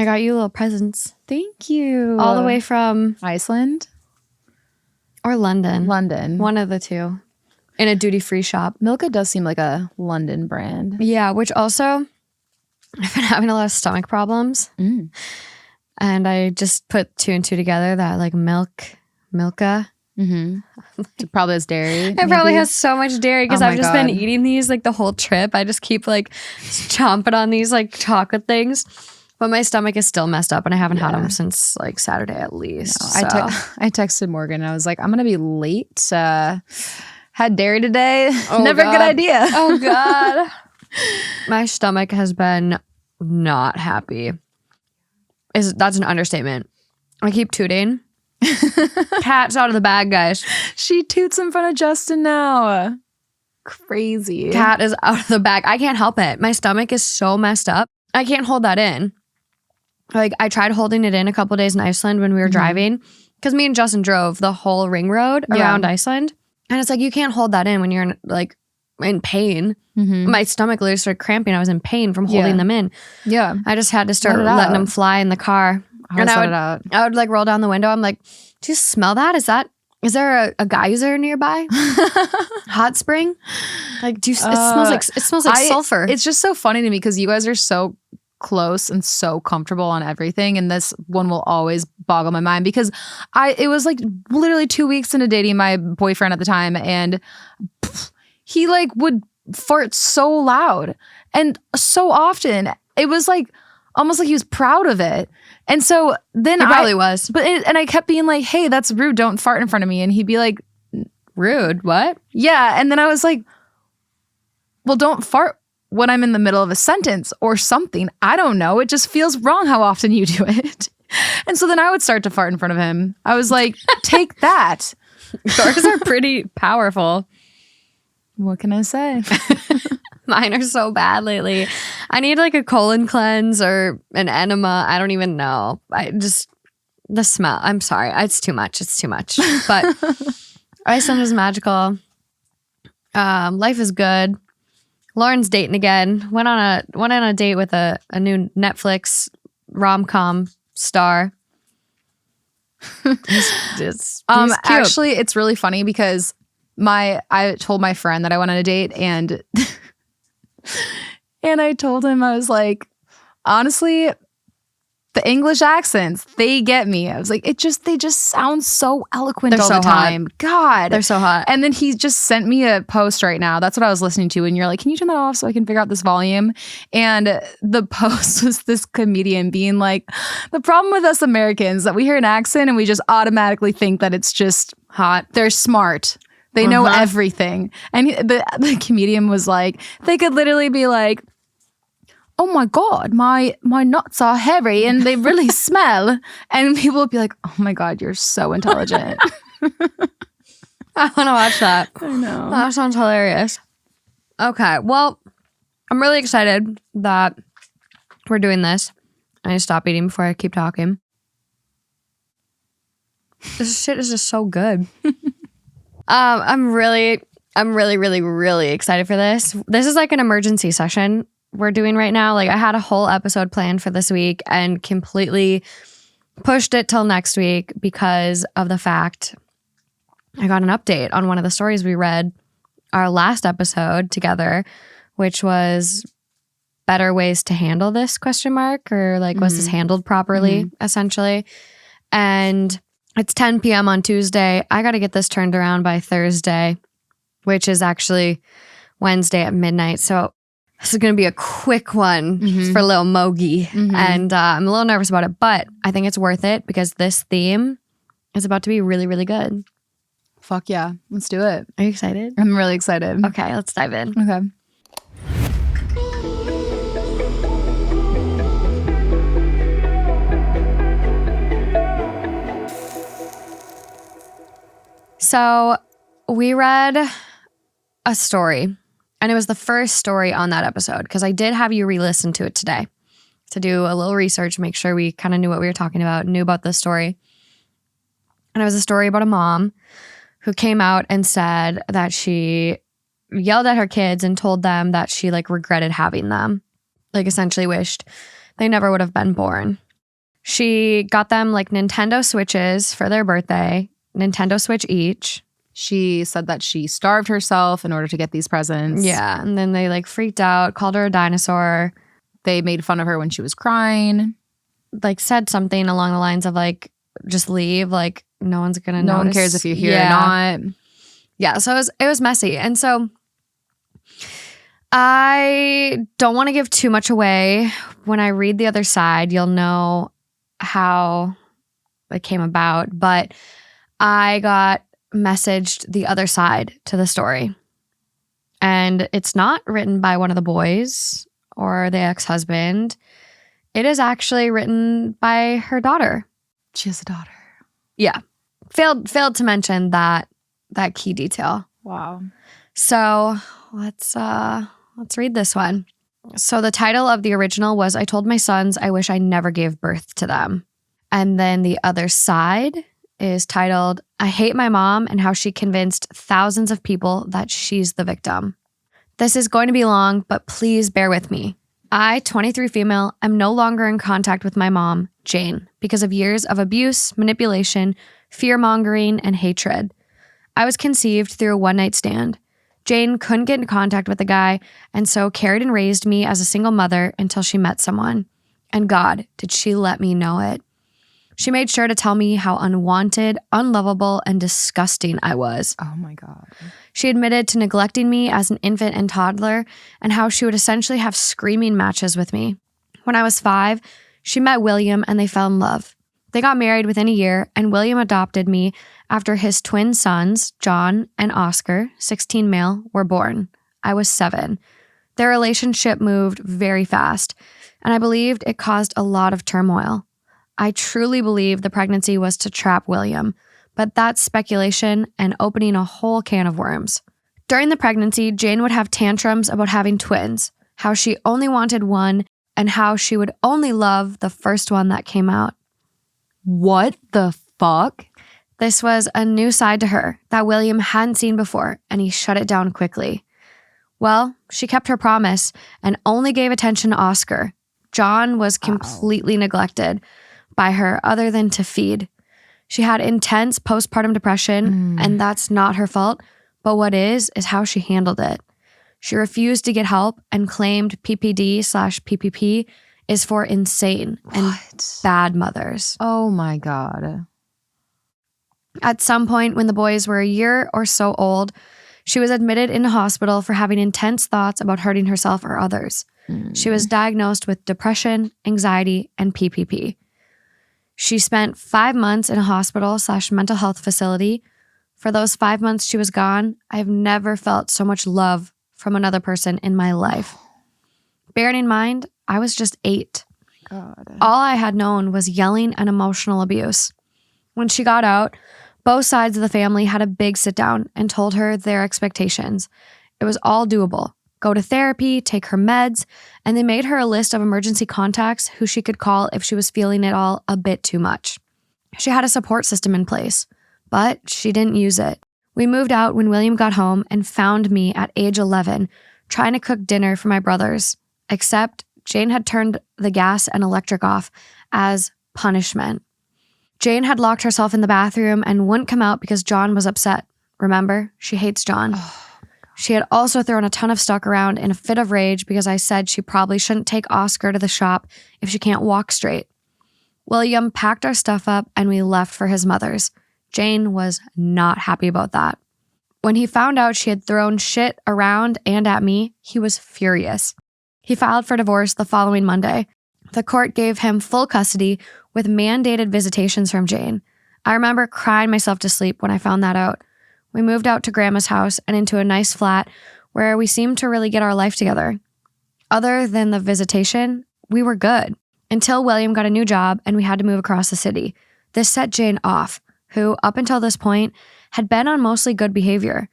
I got you little presents. Thank you. All the way from Iceland or London. London. One of the two. In a duty-free shop. Milka does seem like a London brand. Yeah, which also, I've been having a lot of stomach problems. Mm. And I just put 2 and 2 together that like Milka. Mm-hmm. It probably has dairy. It probably has so much dairy because Oh I've my just God. been eating these like the whole trip. I just keep like chomping on these like chocolate things. But my stomach is still messed up and I haven't had them since like Saturday at least. No, so. I texted Morgan and I was like, I'm going to be late. Had dairy today. Oh, Never a good God. idea. Oh, God. My stomach has been not happy. That's an understatement. I keep tooting. Cat's out of the bag, guys. She toots in front of Justin now. Crazy. Cat is out of the bag. I can't help it. My stomach is so messed up. I can't hold that in. Like, I tried holding it in a couple days in Iceland when we were driving because me and Justin drove the whole ring road around Iceland. And it's like, you can't hold that in when you're in pain. My stomach literally started cramping. I was in pain from holding them in. Yeah. I just had to start Let it letting out. them fly in the car. And I would like roll down the window. I'm like, do you smell that? Is there a geyser nearby? Hot spring? Like, it smells like sulfur. It's just so funny to me because you guys are so close and so comfortable on everything, and this one will always boggle my mind because it was like literally 2 weeks into dating my boyfriend at the time, and he like would fart so loud and so often. It was like almost like he was proud of it. And so then He probably was. And I kept being like, hey, that's rude. Don't fart in front of me. And he'd be like, Rude? What? yeah. And then I was like, well, don't fart when I'm in the middle of a sentence or something. I don't know. It just feels wrong how often you do it. And so then I would start to fart in front of him. I was like, take that. Yours are pretty powerful. What can I say? Mine are so bad lately. I need like a colon cleanse or an enema. I don't even know. The smell. I'm sorry. It's too much. It's too much. But Iceland is magical. Life is good. Lauren's dating again. Went on a date with a new Netflix rom-com star. He's cute. Actually, it's really funny because I told my friend that I went on a date and and I told him, I was like, honestly, the English accents, they get me. I was like, they just sound so eloquent all the time. God. They're so hot. And then he just sent me a post right now. That's what I was listening to. And you're like, can you turn that off so I can figure out this volume? And the post was this comedian being like, the problem with us Americans that we hear an accent and we just automatically think that it's just hot. They're smart. They know everything. And the comedian was like, they could literally be like, oh my God, my nuts are hairy and they really smell. And people would be like, oh my God, you're so intelligent. I want to watch that. I know. That sounds hilarious. Okay, well, I'm really excited that we're doing this. I need to stop eating before I keep talking. This shit is just so good. I'm really, really excited for this. This is like an emergency session we're doing right now. Like, I had a whole episode planned for this week and completely pushed it till next week because of the fact I got an update on one of the stories we read our last episode together, which was better ways to handle this ? Or like, was this handled properly, essentially? And it's 10 p.m. on Tuesday. I got to get this turned around by Thursday, which is actually Wednesday at midnight. So this is going to be a quick one for little Mogi. And I'm a little nervous about it, but I think it's worth it because this theme is about to be really, really good. Fuck yeah. Let's do it. Are you excited? I'm really excited. Okay, let's dive in. Okay. So we read a story, and it was the first story on that episode because I did have you re-listen to it today to do a little research, make sure we kind of knew what we were talking about, knew about this story. And it was a story about a mom who came out and said that she yelled at her kids and told them that she like regretted having them, like essentially wished they never would have been born. She got them like Nintendo Switches for their birthday, Nintendo Switch each. She said that she starved herself in order to get these presents. Yeah, and then they like freaked out, called her a dinosaur. They made fun of her when she was crying. Like said something along the lines of like, just leave. Like no one's going to notice. No one cares if you're here or not. Yeah, so it was messy. And so I don't want to give too much away. When I read the other side, you'll know how it came about. But I got messaged the other side to the story. And it's not written by one of the boys or the ex-husband. It is actually written by her daughter. She has a daughter. Yeah. Failed to mention that key detail. Wow. So let's read this one. So the title of the original was I Told My Sons I Wish I Never Gave Birth to Them. And then the other side is titled I Hate My Mom and How She Convinced Thousands of People That She's the Victim. This is going to be long, but please bear with me. I, 23 female, am no longer in contact with my mom, Jane, because of years of abuse, manipulation, fear-mongering, and hatred. I was conceived through a one-night stand. Jane couldn't get in contact with the guy, and so carried and raised me as a single mother until she met someone. And God, did she let me know it. She made sure to tell me how unwanted, unlovable, and disgusting I was. Oh my God. She admitted to neglecting me as an infant and toddler and how she would essentially have screaming matches with me. When I was 5, she met William and they fell in love. They got married within a year and William adopted me after his twin sons, John and Oscar, 16 male, were born. I was 7. Their relationship moved very fast and I believed it caused a lot of turmoil. I truly believe the pregnancy was to trap William, but that's speculation and opening a whole can of worms. During the pregnancy, Jane would have tantrums about having twins, how she only wanted one, and how she would only love the first one that came out. What the fuck? This was a new side to her that William hadn't seen before, and he shut it down quickly. Well, she kept her promise and only gave attention to Oscar. John was completely neglected by her other than to feed. She had intense postpartum depression, and that's not her fault, but what is how she handled it. She refused to get help and claimed PPD/PPP is for insane and bad mothers. Oh my God. At some point when the boys were a year or so old, she was admitted in a hospital for having intense thoughts about hurting herself or others. She was diagnosed with depression, anxiety, and PPP. She spent 5 months in a hospital/mental health facility. For those 5 months she was gone, I've never felt so much love from another person in my life. Bearing in mind, I was just 8. God. All I had known was yelling and emotional abuse. When she got out, both sides of the family had a big sit down and told her their expectations. It was all doable. Go to therapy, take her meds, and they made her a list of emergency contacts who she could call if she was feeling it all a bit too much. She had a support system in place, but she didn't use it. We moved out when William got home and found me at age 11 trying to cook dinner for my brothers, except Jane had turned the gas and electric off as punishment. Jane had locked herself in the bathroom and wouldn't come out because John was upset. Remember, she hates John. She had also thrown a ton of stuff around in a fit of rage because I said she probably shouldn't take Oscar to the shop if she can't walk straight. William packed our stuff up and we left for his mother's. Jane was not happy about that. When he found out she had thrown shit around and at me, he was furious. He filed for divorce the following Monday. The court gave him full custody with mandated visitations from Jane. I remember crying myself to sleep when I found that out. We moved out to Grandma's house and into a nice flat where we seemed to really get our life together. Other than the visitation, we were good until William got a new job and we had to move across the city. This set Jane off, who up until this point had been on mostly good behavior.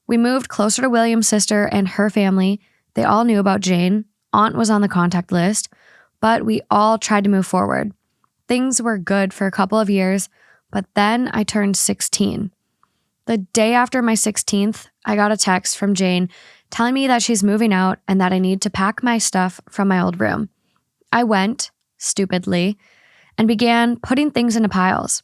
We moved closer to William's sister and her family. They all knew about Jane. Aunt was on the contact list, but we all tried to move forward. Things were good for a couple of years, but then I turned 16. The day after my 16th, I got a text from Jane telling me that she's moving out and that I need to pack my stuff from my old room. I went, stupidly, and began putting things into piles.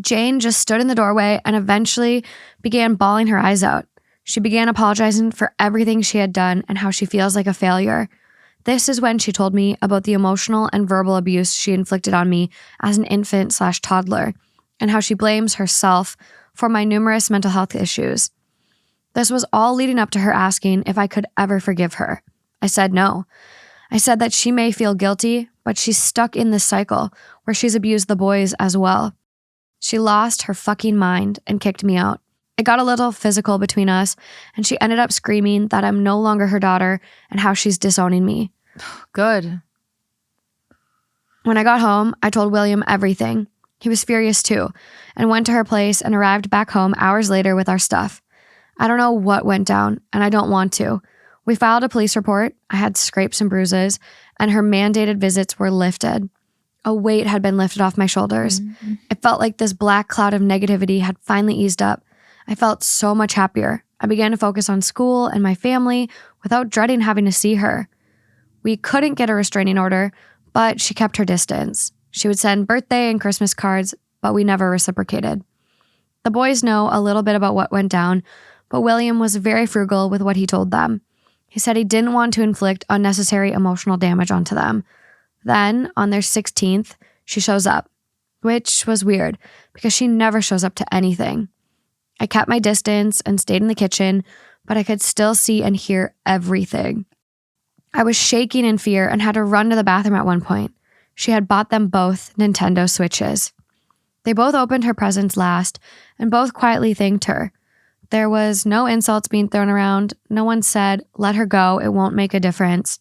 Jane just stood in the doorway and eventually began bawling her eyes out. She began apologizing for everything she had done and how she feels like a failure. This is when she told me about the emotional and verbal abuse she inflicted on me as an infant/toddler, and how she blames herself for my numerous mental health issues. This was all leading up to her asking if I could ever forgive her. I said no. I said that she may feel guilty, but she's stuck in this cycle where she's abused the boys as well. She lost her fucking mind and kicked me out. It got a little physical between us, and she ended up screaming that I'm no longer her daughter and how she's disowning me. Good. When I got home, I told William everything. He was furious too, and went to her place and arrived back home hours later with our stuff. I don't know what went down, and I don't want to. We filed a police report. I had scrapes and bruises, and her mandated visits were lifted. A weight had been lifted off my shoulders. Mm-hmm. It felt like this black cloud of negativity had finally eased up. I felt so much happier. I began to focus on school and my family without dreading having to see her. We couldn't get a restraining order, but she kept her distance. She would send birthday and Christmas cards, but we never reciprocated. The boys know a little bit about what went down, but William was very frugal with what he told them. He said he didn't want to inflict unnecessary emotional damage onto them. Then, on their 16th, she shows up, which was weird because she never shows up to anything. I kept my distance and stayed in the kitchen, but I could still see and hear everything. I was shaking in fear and had to run to the bathroom at one point. She had bought them both Nintendo Switches. They both opened her presents last and both quietly thanked her. There was no insults being thrown around. No one said, "Let her go, it won't make a difference."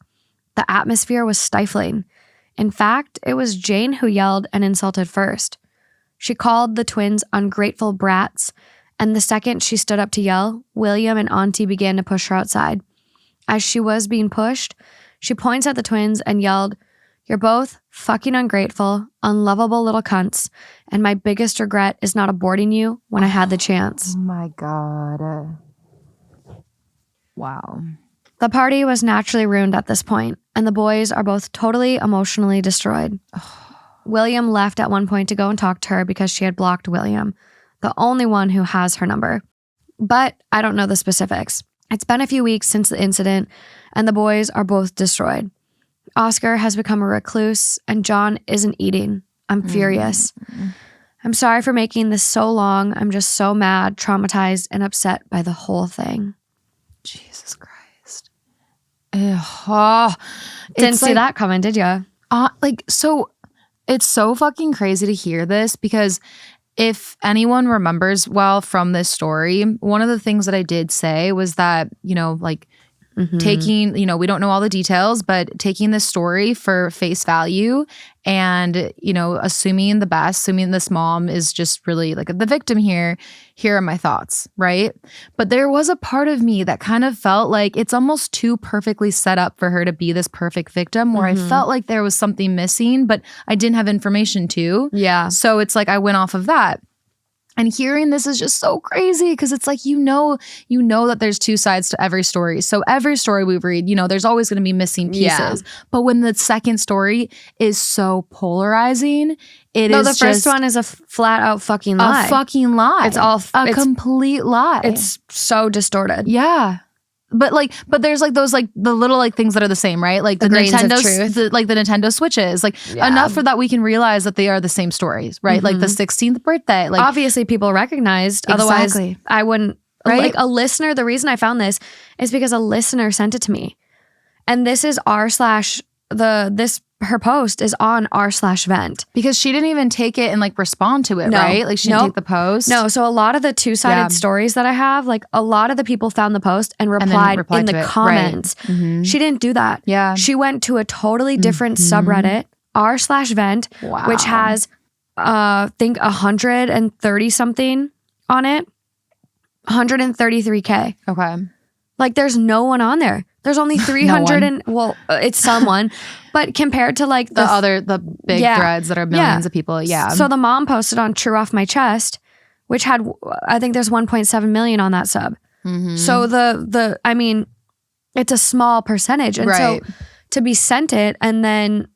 The atmosphere was stifling. In fact, it was Jane who yelled and insulted first. She called the twins ungrateful brats, and the second she stood up to yell, William and Auntie began to push her outside. As she was being pushed, she points at the twins and yelled, "You're both fucking ungrateful, unlovable little cunts, and my biggest regret is not aborting you when I had the chance." Oh my God. Wow. The party was naturally ruined at this point, and the boys are both totally emotionally destroyed. William left at one point to go and talk to her because she had blocked William, the only one who has her number. But I don't know the specifics. It's been a few weeks since the incident, and the boys are both destroyed. Oscar has become a recluse, and John isn't eating. I'm furious. I'm sorry for making this so long. I'm just so mad, traumatized, and upset by the whole thing. Jesus Christ. Oh, Didn't see that coming, did you? So it's so fucking crazy to hear this because if anyone remembers well from this story, one of the things that I did say was that, taking, we don't know all the details, but taking this story for face value and, assuming the best, assuming this mom is just really like the victim here are my thoughts, right? But there was a part of me that kind of felt like it's almost too perfectly set up for her to be this perfect victim where I felt like there was something missing, but I didn't have information to. Yeah. So it's like I went off of that. And hearing this is just so crazy because it's like, you know that there's two sides to every story. So every story we read, there's always going to be missing pieces. Yeah. But when the second story is so polarizing, the first one is a flat out fucking lie. A fucking lie. It's complete lie. It's so distorted. Yeah. But there's those the little things that are the same, right? Like the Nintendo, the Nintendo Switches, enough for that we can realize that they are the same stories, right? Like the 16th birthday, obviously people recognized. Exactly. Otherwise, I wouldn't. Right? A listener. The reason I found this is because a listener sent it to me, and this is her post is on r/vent because she didn't even take it and respond to it, right? She didn't take the post. No, so a lot of the two-sided stories that I have, a lot of the people found the post and replied in the comments. Right. Mm-hmm. She didn't do that. Yeah, she went to a totally different subreddit, r/vent, which has I think 130 something on it, 133K. Okay, there's no one on there. There's only 300 it's someone, but compared to the big threads that are millions of people. Yeah. So the mom posted on True Off My Chest, which had, I think there's 1.7 million on that sub. Mm-hmm. So it's a small percentage. And so to be sent it and then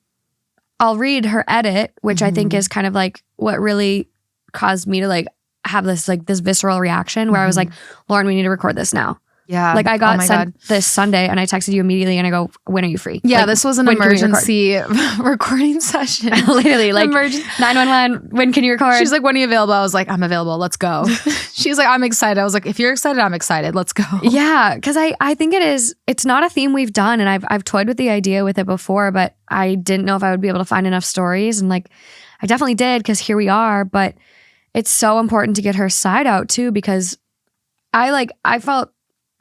I'll read her edit, which I think is kind of like what really caused me to like have this visceral reaction where I was like, Lauren, we need to record this now. Yeah. Like I got sent this Sunday and I texted you immediately and I go, when are you free? Yeah, like, this was an emergency recording session. Literally like 911, when can you record? She's like, when are you available? I was like, I'm available. Let's go. She's like, I'm excited. I was like, if you're excited, I'm excited. Let's go. Yeah, because I think it's not a theme we've done, and I've toyed with the idea with it before, but I didn't know if I would be able to find enough stories, and like I definitely did because here we are. But it's so important to get her side out too, because I felt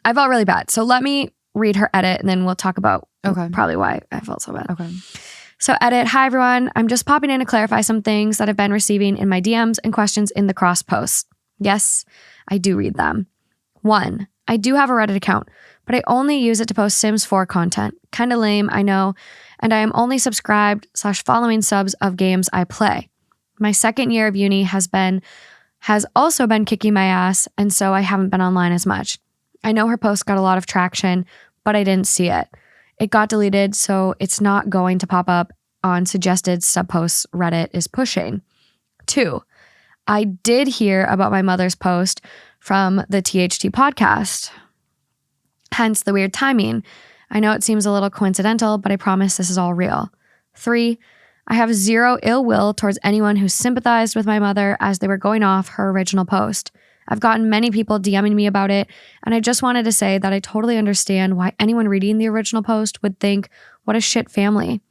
really bad. So let me read her edit, and then we'll talk about probably why I felt so bad. Okay. So edit, hi everyone. I'm just popping in to clarify some things that I've been receiving in my DMs and questions in the cross posts. Yes, I do read them. 1, I do have a Reddit account, but I only use it to post Sims 4 content. Kind of lame, I know, and I am only subscribed/following subs of games I play. My second year of uni has also been kicking my ass, and so I haven't been online as much. I know her post got a lot of traction, but I didn't see it. It got deleted, so it's not going to pop up on suggested sub-posts Reddit is pushing. 2, I did hear about my mother's post from the THT podcast, hence the weird timing. I know it seems a little coincidental, but I promise this is all real. 3, I have zero ill will towards anyone who sympathized with my mother as they were going off her original post. I've gotten many people DMing me about it, and I just wanted to say that I totally understand why anyone reading the original post would think, what a shit family.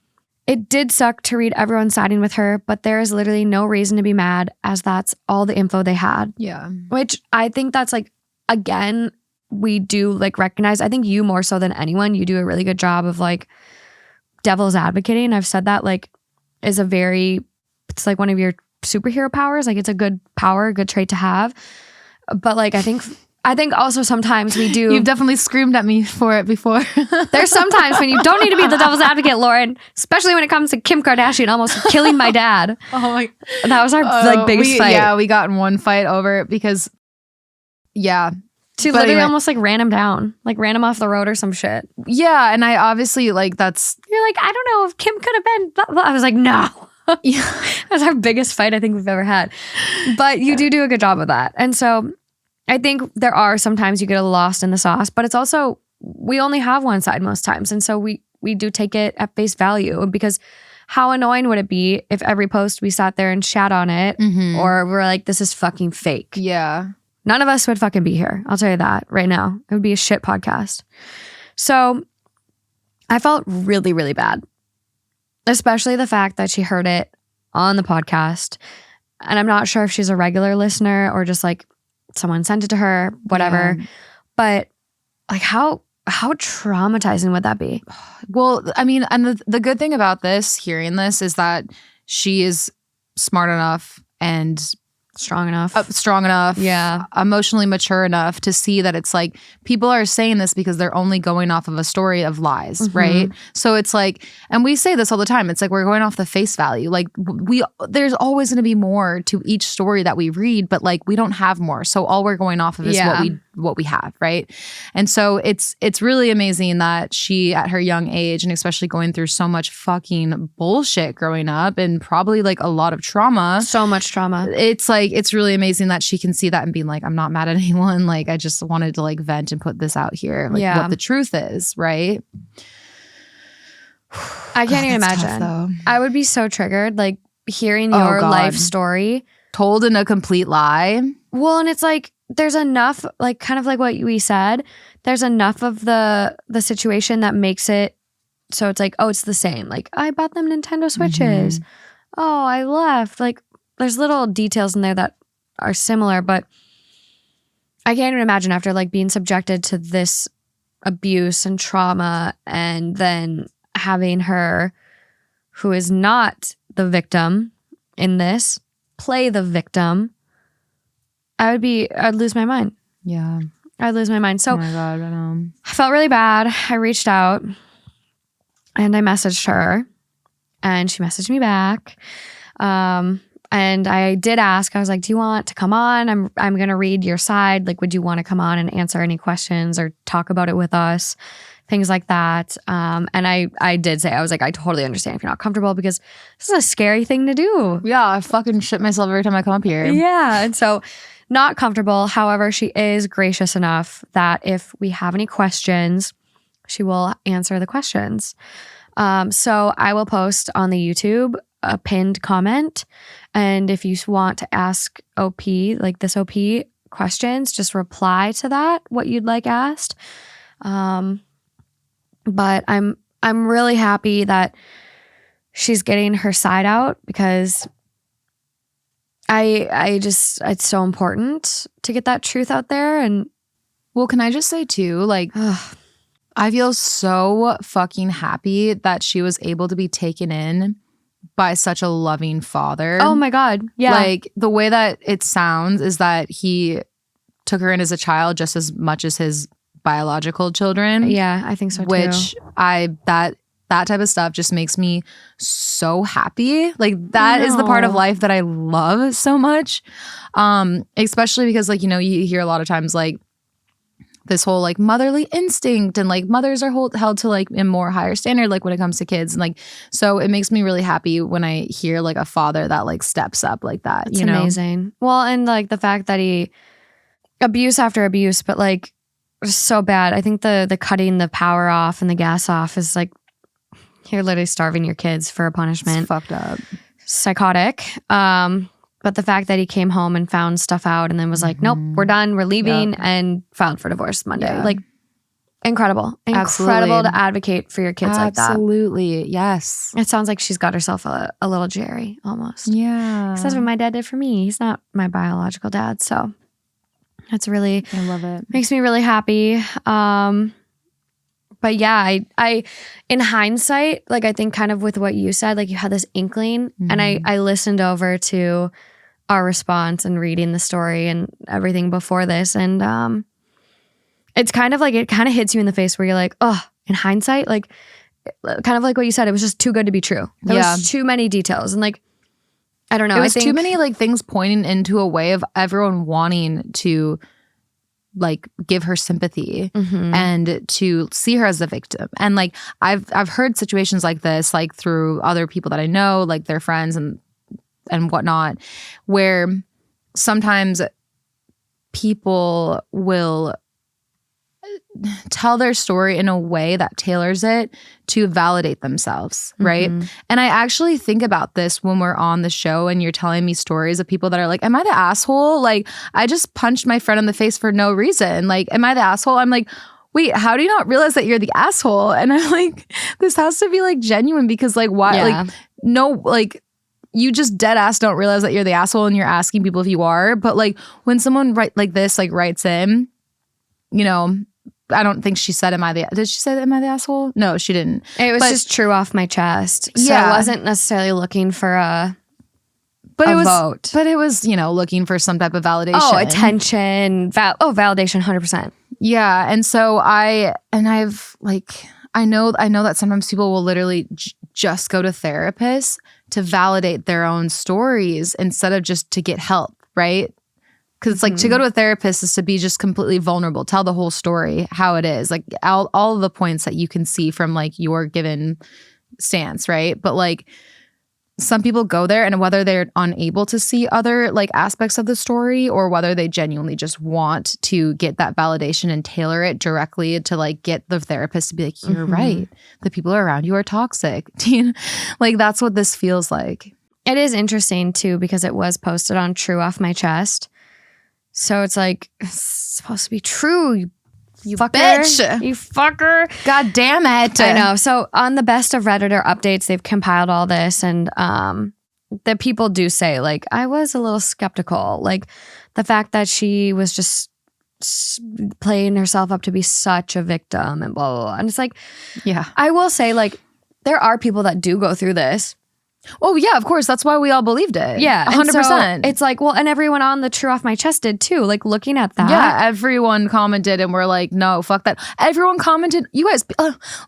It did suck to read everyone siding with her, but there is literally no reason to be mad as that's all the info they had. Yeah. Which I think that's like, again, we do like recognize, I think you more so than anyone, you do a really good job of like devil's advocating. I've said that like is it's like one of your superhero powers. Like it's a good power, good trait to have. But like, I think also sometimes we do. You've definitely screamed at me for it before. There's sometimes when you don't need to be the devil's advocate, Lauren, especially when it comes to Kim Kardashian almost killing my dad. Oh my! That was our like biggest fight. Yeah, we got in one fight over it because, yeah. She literally almost like ran him down, like ran him off the road or some shit. Yeah, and I obviously like that's. You're like, I don't know if Kim could have been. Blah, blah. I was like, no. Yeah. That's our biggest fight I think we've ever had. But you do a good job of that. And so I think there are sometimes you get lost in the sauce, but it's also, we only have one side most times. And so we do take it at face value, because how annoying would it be if every post we sat there and chat on it, or we're like, this is fucking fake. Yeah. None of us would fucking be here. I'll tell you that right now. It would be a shit podcast. So I felt really, really bad. Especially the fact that she heard it on the podcast. And I'm not sure if she's a regular listener or just like someone sent it to her, whatever. Yeah. But like how traumatizing would that be? Well, I mean, and the good thing about hearing this is that she is smart enough and strong enough, yeah, emotionally mature enough to see that it's like people are saying this because they're only going off of a story of lies, right? So it's like, and we say this all the time, it's like we're going off the face value. Like there's always going to be more to each story that we read, but like we don't have more, so all we're going off of is what we have, right? And so it's really amazing that she, at her young age, and especially going through so much fucking bullshit growing up and probably like a lot of trauma, so much trauma, it's like, it's really amazing that she can see that and be like, I'm not mad at anyone. Like, I just wanted to like vent and put this out here. Like what the truth is, right? I can't even imagine. Tough, I would be so triggered, like hearing your life story. Told in a complete lie. Well, and it's like, there's enough, like kind of like what we said, there's enough of the situation that makes it so it's like, oh, it's the same. Like, I bought them Nintendo Switches. Oh, I left. Like, there's little details in there that are similar, but I can't even imagine after like being subjected to this abuse and trauma and then having her, who is not the victim in this, play the victim. I'd lose my mind. Yeah. I'd lose my mind. So oh my God, I know. I felt really bad. I reached out and I messaged her and she messaged me back. And I did ask, I was like, do you want to come on? I'm going to read your side. Like, would you want to come on and answer any questions or talk about it with us? things like that. And I did say, I was like, I totally understand if you're not comfortable because this is a scary thing to do. Yeah, I fucking shit myself every time I come up here. Yeah. And so not comfortable. However, she is gracious enough that if we have any questions, she will answer the questions. So I will post on the YouTube a pinned comment. And if you want to ask OP, like this OP questions, just reply to that, what you'd like asked. But I'm really happy that she's getting her side out because I just, it's so important to get that truth out there. And well, can I just say too, like, I feel so fucking happy that she was able to be taken in by such a loving father. oh my God. Yeah. Like the way that it sounds is that he took her in as a child just as much as his biological children. Yeah, I think so too. Which that type of stuff just makes me so happy. Like that is the part of life that I love so much. Especially because like, you know, you hear a lot of times like this whole like motherly instinct and like mothers are held to like a more higher standard like when it comes to kids. And like, so it makes me really happy when I hear like a father that like steps up like that. It's you know? amazing. Well, and like the fact that he abuse after abuse, but like so bad. I think the cutting the power off and the gas off is like you're literally starving your kids for a punishment. It's fucked up. Psychotic. But the fact that he came home and found stuff out and then was like, nope, we're done, we're leaving, and filed for divorce Monday. Yeah. Like incredible. Incredible to advocate for your kids like that. Absolutely. Yes. It sounds like she's got herself a little Jerry almost. Yeah. That's what my dad did for me. He's not my biological dad. So that's really, I love it. Makes me really happy. But yeah, I in hindsight, like I think kind of with what you said, like you had this inkling and I listened over to our response and reading the story and everything before this. And it's kind of like, it kind of hits you in the face where you're like, oh, in hindsight, like kind of like what you said, it was just too good to be true. There was too many details. And like, I don't know. It was too many like things pointing into a way of everyone wanting to like give her sympathy and to see her as the victim. And like I've heard situations like this like through other people that I know, like their friends and whatnot, where sometimes people will tell their story in a way that tailors it to validate themselves, right? And I actually think about this when we're on the show and you're telling me stories of people that are like, am I the asshole? Like, I just punched my friend in the face for no reason. Like, am I the asshole? I'm like, wait, how do you not realize that you're the asshole? And I'm like, this has to be like genuine because like, why? Yeah. Like, no, like, you just dead ass don't realize that you're the asshole and you're asking people if you are. But like, when someone writes in, you know, I don't think she said, did she say, am I the asshole? No, she didn't. It was just true off my chest. So I wasn't necessarily looking for a vote. But it was, you know, looking for some type of validation. Oh, attention. Validation, 100%. Yeah. And so I know that sometimes people will literally just go to therapists to validate their own stories instead of just to get help, right? Because it's like to go to a therapist is to be just completely vulnerable, tell the whole story, how it is, like all of the points that you can see from like your given stance, right? But like some people go there and whether they're unable to see other like aspects of the story or whether they genuinely just want to get that validation and tailor it directly to like get the therapist to be like, you're right. The people around you are toxic. Like that's what this feels like. It is interesting too because it was posted on True Off My Chest. So it's like, it's supposed to be true, you fucker. Bitch. You fucker. God damn it. I know. So on the Best of Redditor updates, they've compiled all this and the people do say like, I was a little skeptical. Like the fact that she was just playing herself up to be such a victim and blah, blah, blah. And it's like, yeah, I will say like, there are people that do go through this. Oh, yeah, of course. That's why we all believed it. Yeah. 100%. So it's like, well, and everyone on the True Off My Chest did too. Like looking at that. Yeah, everyone commented and we're like, no, fuck that. Everyone commented, you guys,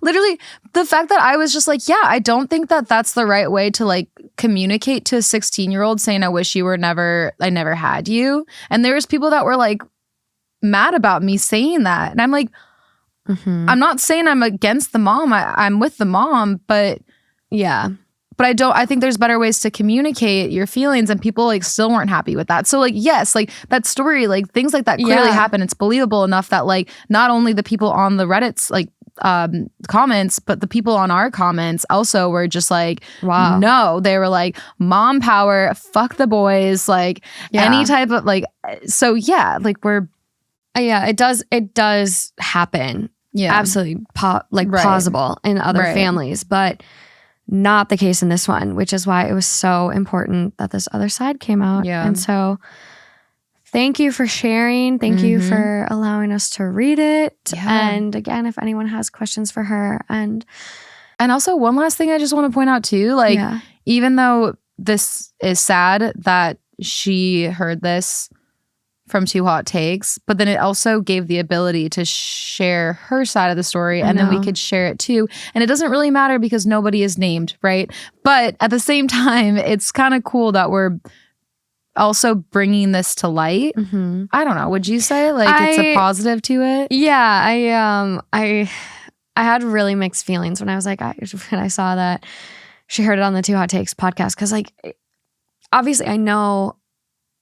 literally the fact that I was just like, yeah, I don't think that that's the right way to like communicate to a 16-year-old saying, I wish I never had you. And there was people that were like mad about me saying that. And I'm like, I'm not saying I'm against the mom. I'm with the mom, but yeah. But I think there's better ways to communicate your feelings, and people like still weren't happy with that. So like, yes, like that story, like things like that clearly happen. It's believable enough that like not only the people on the Reddit's like comments, but the people on our comments also were just like, wow. No, they were like, mom power, fuck the boys, like any type of like, so yeah, like we're. Yeah, it does happen. Yeah. Absolutely plausible in other families, but not the case in this one, which is why it was so important that this other side came out. Yeah. And so thank you for sharing. Thank you for allowing us to read it. Yeah. And again, if anyone has questions for her. And also one last thing I just want to point out too, like even though this is sad that she heard this from Two Hot Takes, but then it also gave the ability to share her side of the story, and then we could share it too. And it doesn't really matter because nobody is named, right? But at the same time, it's kind of cool that we're also bringing this to light. I don't know. Would you say like it's a positive to it? Yeah, I had really mixed feelings when I was like, when I saw that she heard it on the Two Hot Takes podcast, because like obviously I know.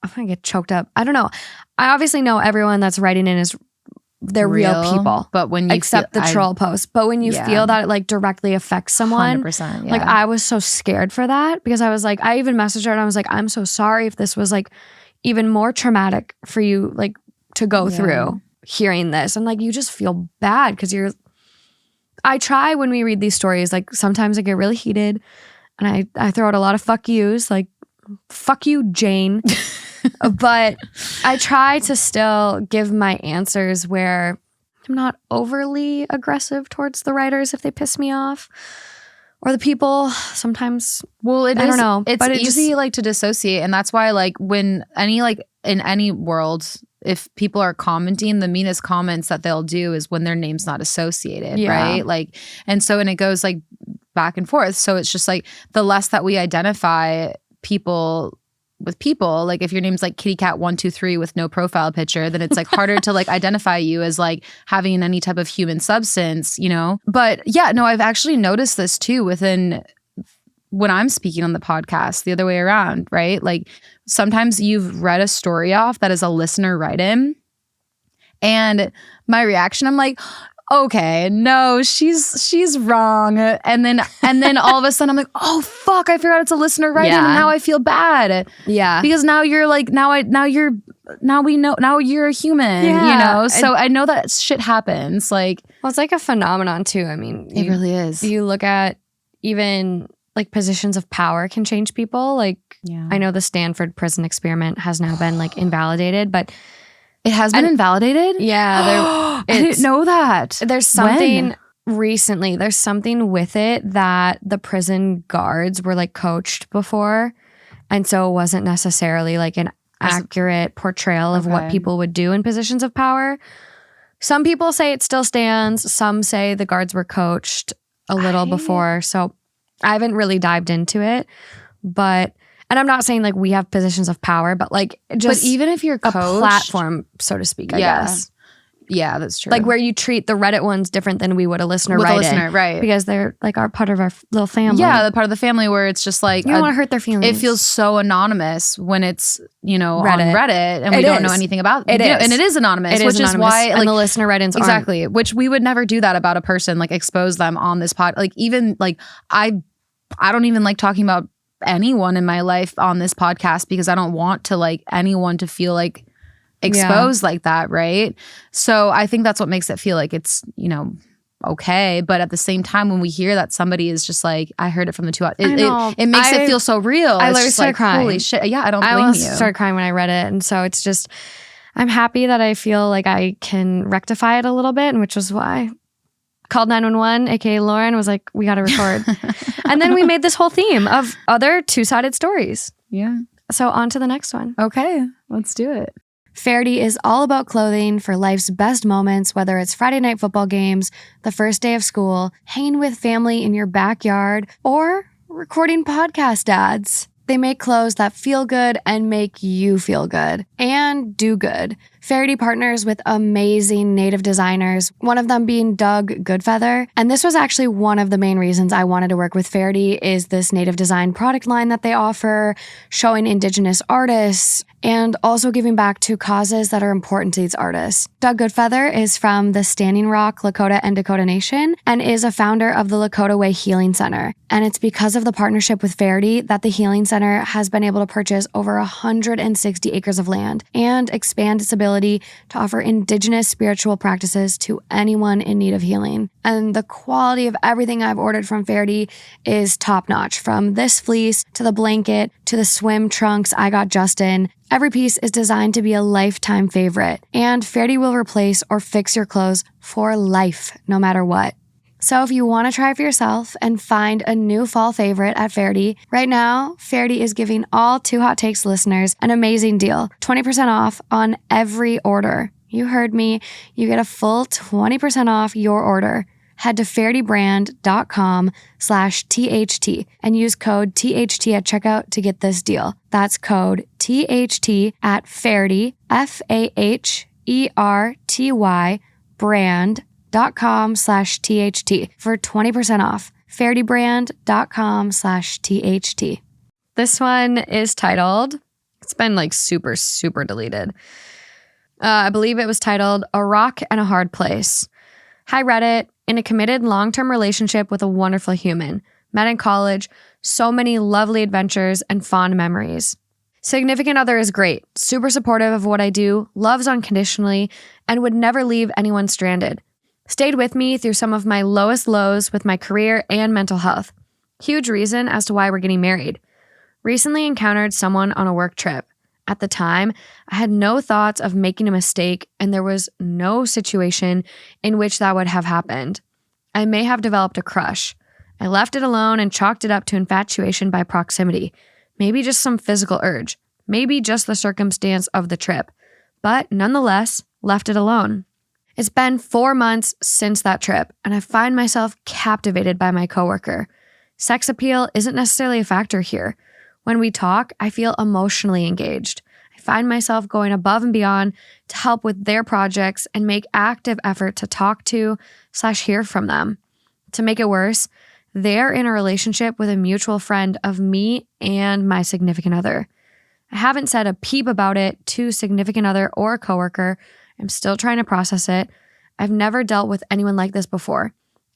I'm gonna get choked up. I don't know. I obviously know everyone that's writing in is they're real people, but when you except the troll posts. But when you feel that it like directly affects someone, 100%, like I was so scared for that, because I was like, I even messaged her and I was like, I'm so sorry if this was like even more traumatic for you, like to go through hearing this, and like you just feel bad because I try when we read these stories, like sometimes I get really heated, and I throw out a lot of fuck yous, like fuck you, Jane. But I try to still give my answers where I'm not overly aggressive towards the writers if they piss me off, or the people sometimes. Well, I don't know. But it's easy like to dissociate, and that's why like when any like in any world, if people are commenting, the meanest comments that they'll do is when their name's not associated, right? Like, and so and it goes like back and forth. So it's just like the less that we identify people with people, like if your name's like Kitty Cat 123 with no profile picture, then it's like harder to like identify you as like having any type of human substance, you know? But yeah, no, I've actually noticed this too within when I'm speaking on the podcast, the other way around, right? Like sometimes you've read a story off that is a listener write-in, and my reaction, I'm like, okay, no, she's wrong. And then all of a sudden I'm like, oh fuck, I forgot it's a listener writing, and now I feel bad. Yeah. Because now you're like, now we know, now you're a human, you know? So I know that shit happens. Like, well, it's like a phenomenon too. I mean, it really is. You look at even like positions of power can change people. Like I know the Stanford prison experiment has now been like invalidated, but it has been invalidated? Yeah. I didn't know that. There's something recently, there's something with it that the prison guards were like coached before. And so it wasn't necessarily like an accurate portrayal of what people would do in positions of power. Some people say it still stands. Some say the guards were coached a little before. So I haven't really dived into it. But and I'm not saying like we have positions of power, but like just but even if you're coached, a platform, so to speak, I guess. Yeah, that's true. Like where you treat the Reddit ones different than we would a listener write-in. Right. Because they're like our part of our little family. Yeah, the part of the family where it's just like you don't want to hurt their feelings. It feels so anonymous when it's, you know, on Reddit and we don't know anything about it. And it is anonymous, which is why like and the listener write-ins exactly, which we would never do that about a person, like expose them on this pod. Like even like I don't even like talking about anyone in my life on this podcast because I don't want to like anyone to feel like exposed like that, right? So I think that's what makes it feel like it's, you know, okay. But at the same time, when we hear that somebody is just like, I heard it from the two, it makes it feel so real. I literally started crying. Holy shit. Yeah, I don't blame you. I started crying when I read it. And so it's just, I'm happy that I feel like I can rectify it a little bit, and which was why called 911, aka Lauren, was like, we got to record. And then we made this whole theme of other two-sided stories. Yeah. So on to the next one. Okay, let's do it. Fairdy is all about clothing for life's best moments, whether it's Friday night football games, the first day of school, hanging with family in your backyard, or recording podcast ads. They make clothes that feel good and make you feel good and do good. Faraday partners with amazing native designers, one of them being Doug Goodfeather. And this was actually one of the main reasons I wanted to work with Faraday is this native design product line that they offer, showing Indigenous artists, and also giving back to causes that are important to these artists. Doug Goodfeather is from the Standing Rock, Lakota, and Dakota Nation and is a founder of the Lakota Way Healing Center. And it's because of the partnership with Faraday that the Healing Center has been able to purchase over 160 acres of land and expand its ability to offer Indigenous spiritual practices to anyone in need of healing. And the quality of everything I've ordered from Faraday is top-notch, from this fleece to the blanket to the swim trunks I got Justin. Every piece is designed to be a lifetime favorite, and Faraday will replace or fix your clothes for life, no matter what. So if you want to try for yourself and find a new fall favorite at Faraday, right now, Faraday is giving all Two Hot Takes listeners an amazing deal, 20% off on every order. You heard me. You get a full 20% off your order. Head to FaradayBrand.com/THT and use code THT at checkout to get this deal. That's code THT at Faraday, FAHERTY, brand.com/THT for 20% off. FaradayBrand.com/THT. This one is titled, it's been like super deleted. I believe it was titled A Rock and a Hard Place. Hi Reddit, in a committed long-term relationship with a wonderful human. Met in college, so many lovely adventures and fond memories. Significant other is great, super supportive of what I do, loves unconditionally, and would never leave anyone stranded. Stayed with me through some of my lowest lows with my career and mental health. Huge reason as to why we're getting married. Recently encountered someone on a work trip. At the time, I had no thoughts of making a mistake, and there was no situation in which that would have happened. I may have developed a crush. I left it alone and chalked it up to infatuation by proximity. Maybe just some physical urge. Maybe just the circumstance of the trip. But nonetheless, left it alone. It's been 4 months since that trip, and I find myself captivated by my coworker. Sex appeal isn't necessarily a factor here. When we talk, I feel emotionally engaged. I find myself going above and beyond to help with their projects and make active effort to talk to/hear from them. To make it worse, they're in a relationship with a mutual friend of me and my significant other. I haven't said a peep about it to significant other or coworker. I'm still trying to process it. I've never dealt with anyone like this before.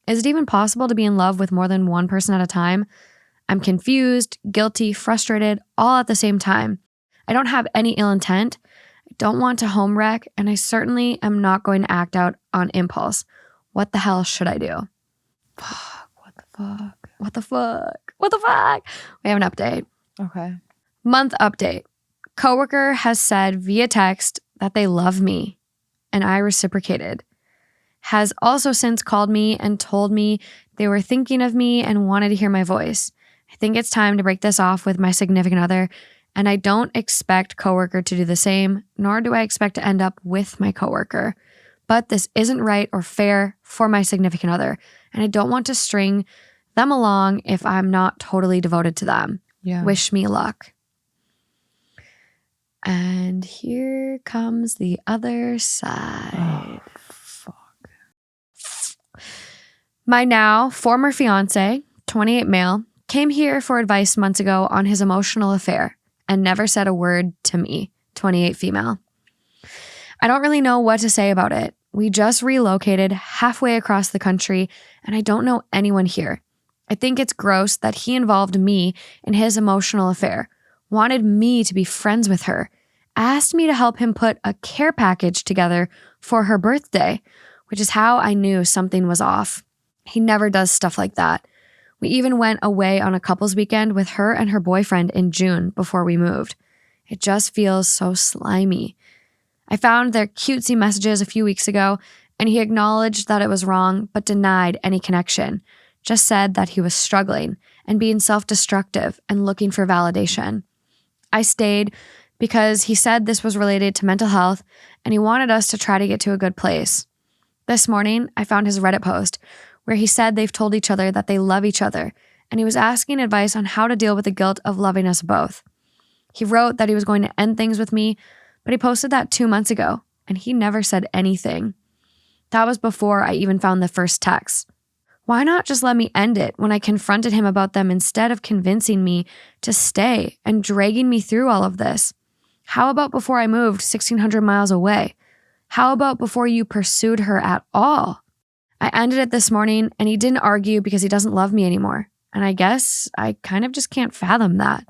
Is it even possible to be in love with more than one person at a time? I'm confused, guilty, frustrated, all at the same time. I don't have any ill intent. I don't want to home wreck, and I certainly am not going to act out on impulse. What the hell should I do? What the fuck? What the fuck? What the fuck? We have an update. Okay. Month update. Coworker has said via text that they love me, and I reciprocated. Has also since called me and told me they were thinking of me and wanted to hear my voice. I think it's time to break this off with my significant other, and I don't expect coworker to do the same, nor do I expect to end up with my coworker. But this isn't right or fair for my significant other, and I don't want to string them along if I'm not totally devoted to them. Yeah. Wish me luck. And here comes the other side. Oh, fuck. My now former fiancé, 28 male, came here for advice months ago on his emotional affair and never said a word to me, 28 female. I don't really know what to say about it. We just relocated halfway across the country and I don't know anyone here. I think it's gross that he involved me in his emotional affair, wanted me to be friends with her, asked me to help him put a care package together for her birthday, which is how I knew something was off. He never does stuff like that. We even went away on a couples weekend with her and her boyfriend in June before we moved. It just feels so slimy. I found their cutesy messages a few weeks ago, and he acknowledged that it was wrong, but denied any connection. Just said that he was struggling and being self-destructive and looking for validation. I stayed because he said this was related to mental health, and he wanted us to try to get to a good place. This morning, I found his Reddit post where he said they've told each other that they love each other, and he was asking advice on how to deal with the guilt of loving us both. He wrote that he was going to end things with me, but he posted that 2 months ago. and he never said anything. That was before I even found the first text. Why not just let me end it when I confronted him about them instead of convincing me to stay and dragging me through all of this? How about before I moved 1,600 miles away? How about before you pursued her at all? I ended it this morning and he didn't argue because he doesn't love me anymore. And I guess I kind of just can't fathom that.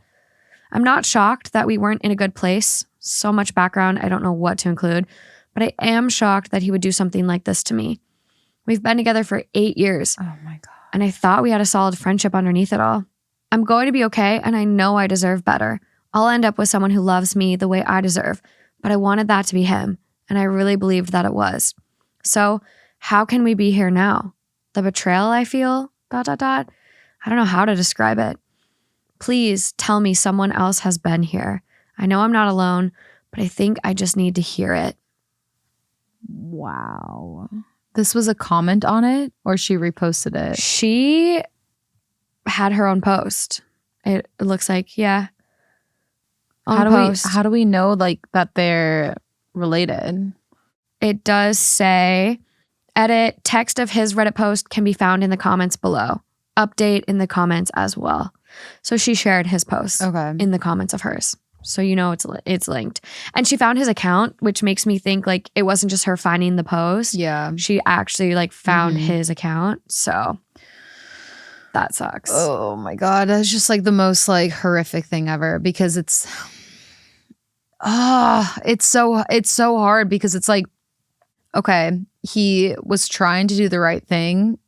I'm not shocked that we weren't in a good place. So much background, I don't know what to include. But I am shocked that he would do something like this to me. We've been together for 8 years. Oh my God. And I thought we had a solid friendship underneath it all. I'm going to be okay, and I know I deserve better. I'll end up with someone who loves me the way I deserve. But I wanted that to be him, and I really believed that it was. So how can we be here now? The betrayal I feel, ... I don't know how to describe it. Please tell me someone else has been here. I know I'm not alone, but I think I just need to hear it. Wow. This was a comment on it, or she reposted it? She had her own post. It looks like, yeah. How do we know like that they're related? It does say, edit, text of his Reddit post can be found in the comments below. Update in the comments as well. So she shared his post in the comments of hers. So you know it's linked. And she found his account, which makes me think like it wasn't just her finding the post. Yeah. She actually like found his account. So that sucks. Oh my God. That's just like the most like horrific thing ever, because it's so hard, because it's like, okay, he was trying to do the right thing,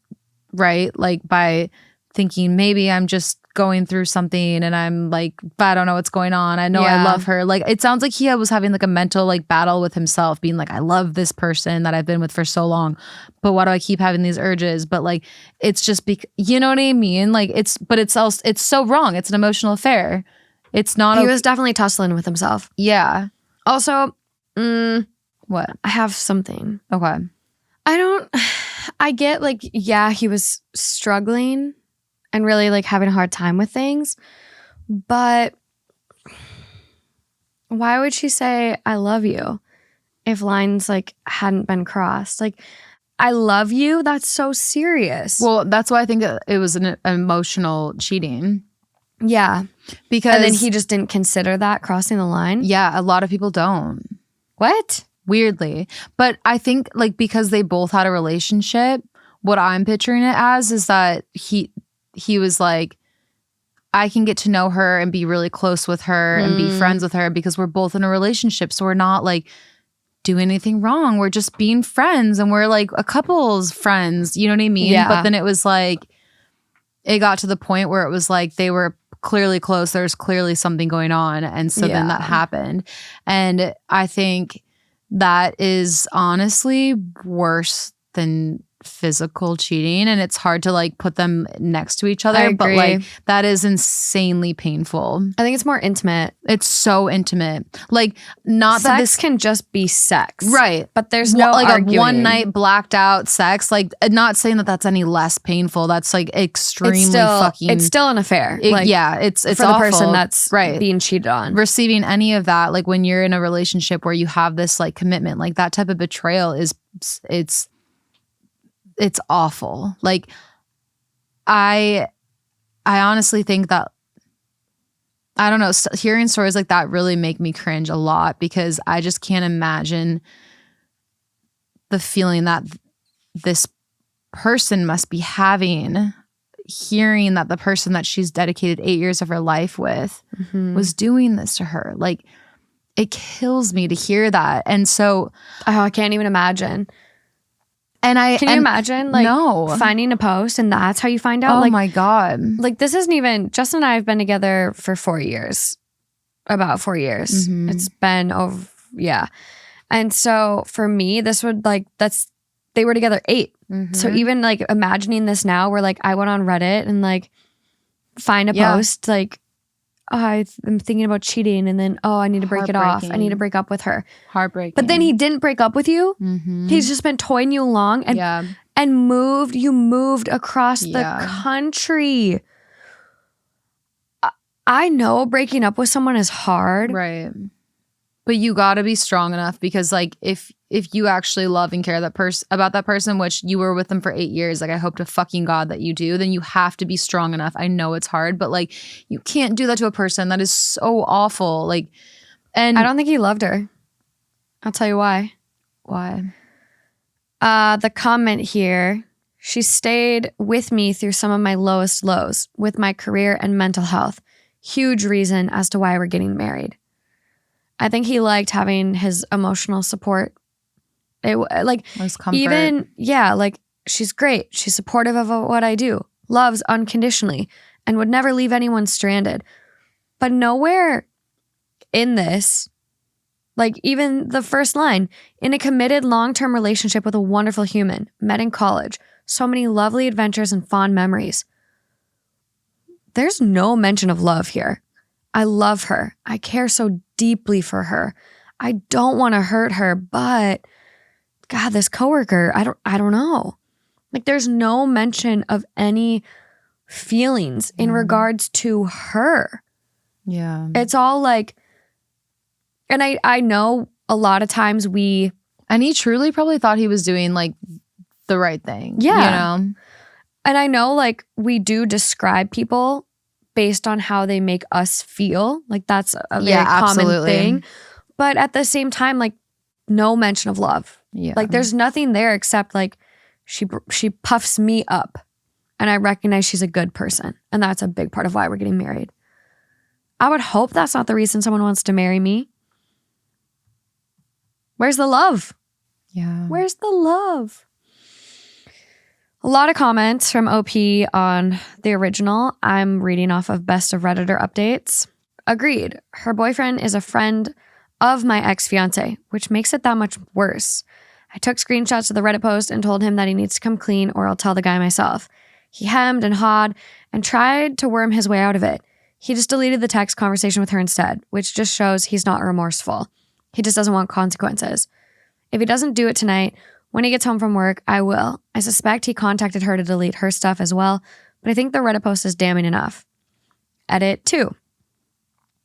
right? Like by thinking maybe I'm just going through something and I'm like, I don't know what's going on. I know I love her. Like it sounds like he was having like a mental like battle with himself, being like, I love this person that I've been with for so long, but why do I keep having these urges? But like, it's just you know what I mean? Like it's so wrong. It's an emotional affair. It's not. He was definitely tussling with himself. Yeah. Also, what? I have something. Okay. I get like, yeah, he was struggling and really like having a hard time with things. But why would she say, I love you, if lines like hadn't been crossed? Like, I love you? That's so serious. Well, that's why I think it was an emotional cheating. Yeah. Because. And then he just didn't consider that crossing the line? Yeah, a lot of people don't. What? Weirdly. But I think like because they both had a relationship, what I'm picturing it as is that he was like, I can get to know her and be really close with her and be friends with her because we're both in a relationship. So we're not like doing anything wrong. We're just being friends and we're like a couple's friends. You know what I mean? Yeah. But then it was like, it got to the point where it was like they were clearly close. There's clearly something going on. And so then that happened. And I think that is honestly worse than physical cheating, and it's hard to like put them next to each other, but like that is insanely painful. I think it's more intimate. It's so intimate. Like not sex that this can just be sex, right? But there's no like arguing. a one night blacked out sex. Like not saying that that's any less painful. That's like extremely fucking. It's still an affair. It's for awful. The person that's right being cheated on. Receiving any of that, like when you're in a relationship where you have this like commitment, like that type of betrayal is it's awful. Like I honestly think that, I don't know, hearing stories like that really make me cringe a lot, because I just can't imagine the feeling that this person must be having, hearing that the person that she's dedicated 8 years of her life with was doing this to her. Like it kills me to hear that. And so I can't even imagine. Can you imagine finding a post and that's how you find out? Oh like, my God. Like this isn't even, Justin and I have been together for 4 years, about 4 years. It's been over. Yeah. And so for me, this would like, they were together 8. So even like imagining this now, where like I went on Reddit and like find a post like, oh, I'm thinking about cheating, and then, oh, I need to break it off. I need to break up with her. Heartbreaking. But then he didn't break up with you. He's just been toying you along and moved across the country. I know breaking up with someone is hard. Right. But you got to be strong enough, because like if if you actually love and care about that person, which you were with them for 8 years, like I hope to fucking God that you do, then you have to be strong enough. I know it's hard, but like you can't do that to a person. That is so awful. Like, and I don't think he loved her. I'll tell you why. Why? The comment here, she stayed with me through some of my lowest lows with my career and mental health. Huge reason as to why we're getting married. I think he liked having his emotional support. Like even, like she's great. She's supportive of what I do, loves unconditionally, and would never leave anyone stranded. But nowhere in this, like even the first line, in a committed long-term relationship with a wonderful human, met in college, so many lovely adventures and fond memories. There's no mention of love here. I love her. I care so deeply for her. I don't want to hurt her, but God, this coworker, I don't know. Like there's no mention of any feelings in regards to her. Yeah. It's all like, and I know a lot of times and he truly probably thought he was doing like the right thing. Yeah. You know? And I know like we do describe people based on how they make us feel. Like that's a very common thing. But at the same time, like no mention of love. Yeah. Like there's nothing there except like she puffs me up and I recognize she's a good person. And that's a big part of why we're getting married. I would hope that's not the reason someone wants to marry me. Where's the love? Yeah. Where's the love? A lot of comments from OP on the original. I'm reading off of Best of Redditor updates. Agreed. Her boyfriend is a friend of my ex-fiancé, which makes it that much worse. I took screenshots of the Reddit post and told him that he needs to come clean or I'll tell the guy myself. He hemmed and hawed and tried to worm his way out of it. He just deleted the text conversation with her instead, which just shows he's not remorseful. He just doesn't want consequences. If he doesn't do it tonight, when he gets home from work, I will. I suspect he contacted her to delete her stuff as well, but I think the Reddit post is damning enough. Edit 2.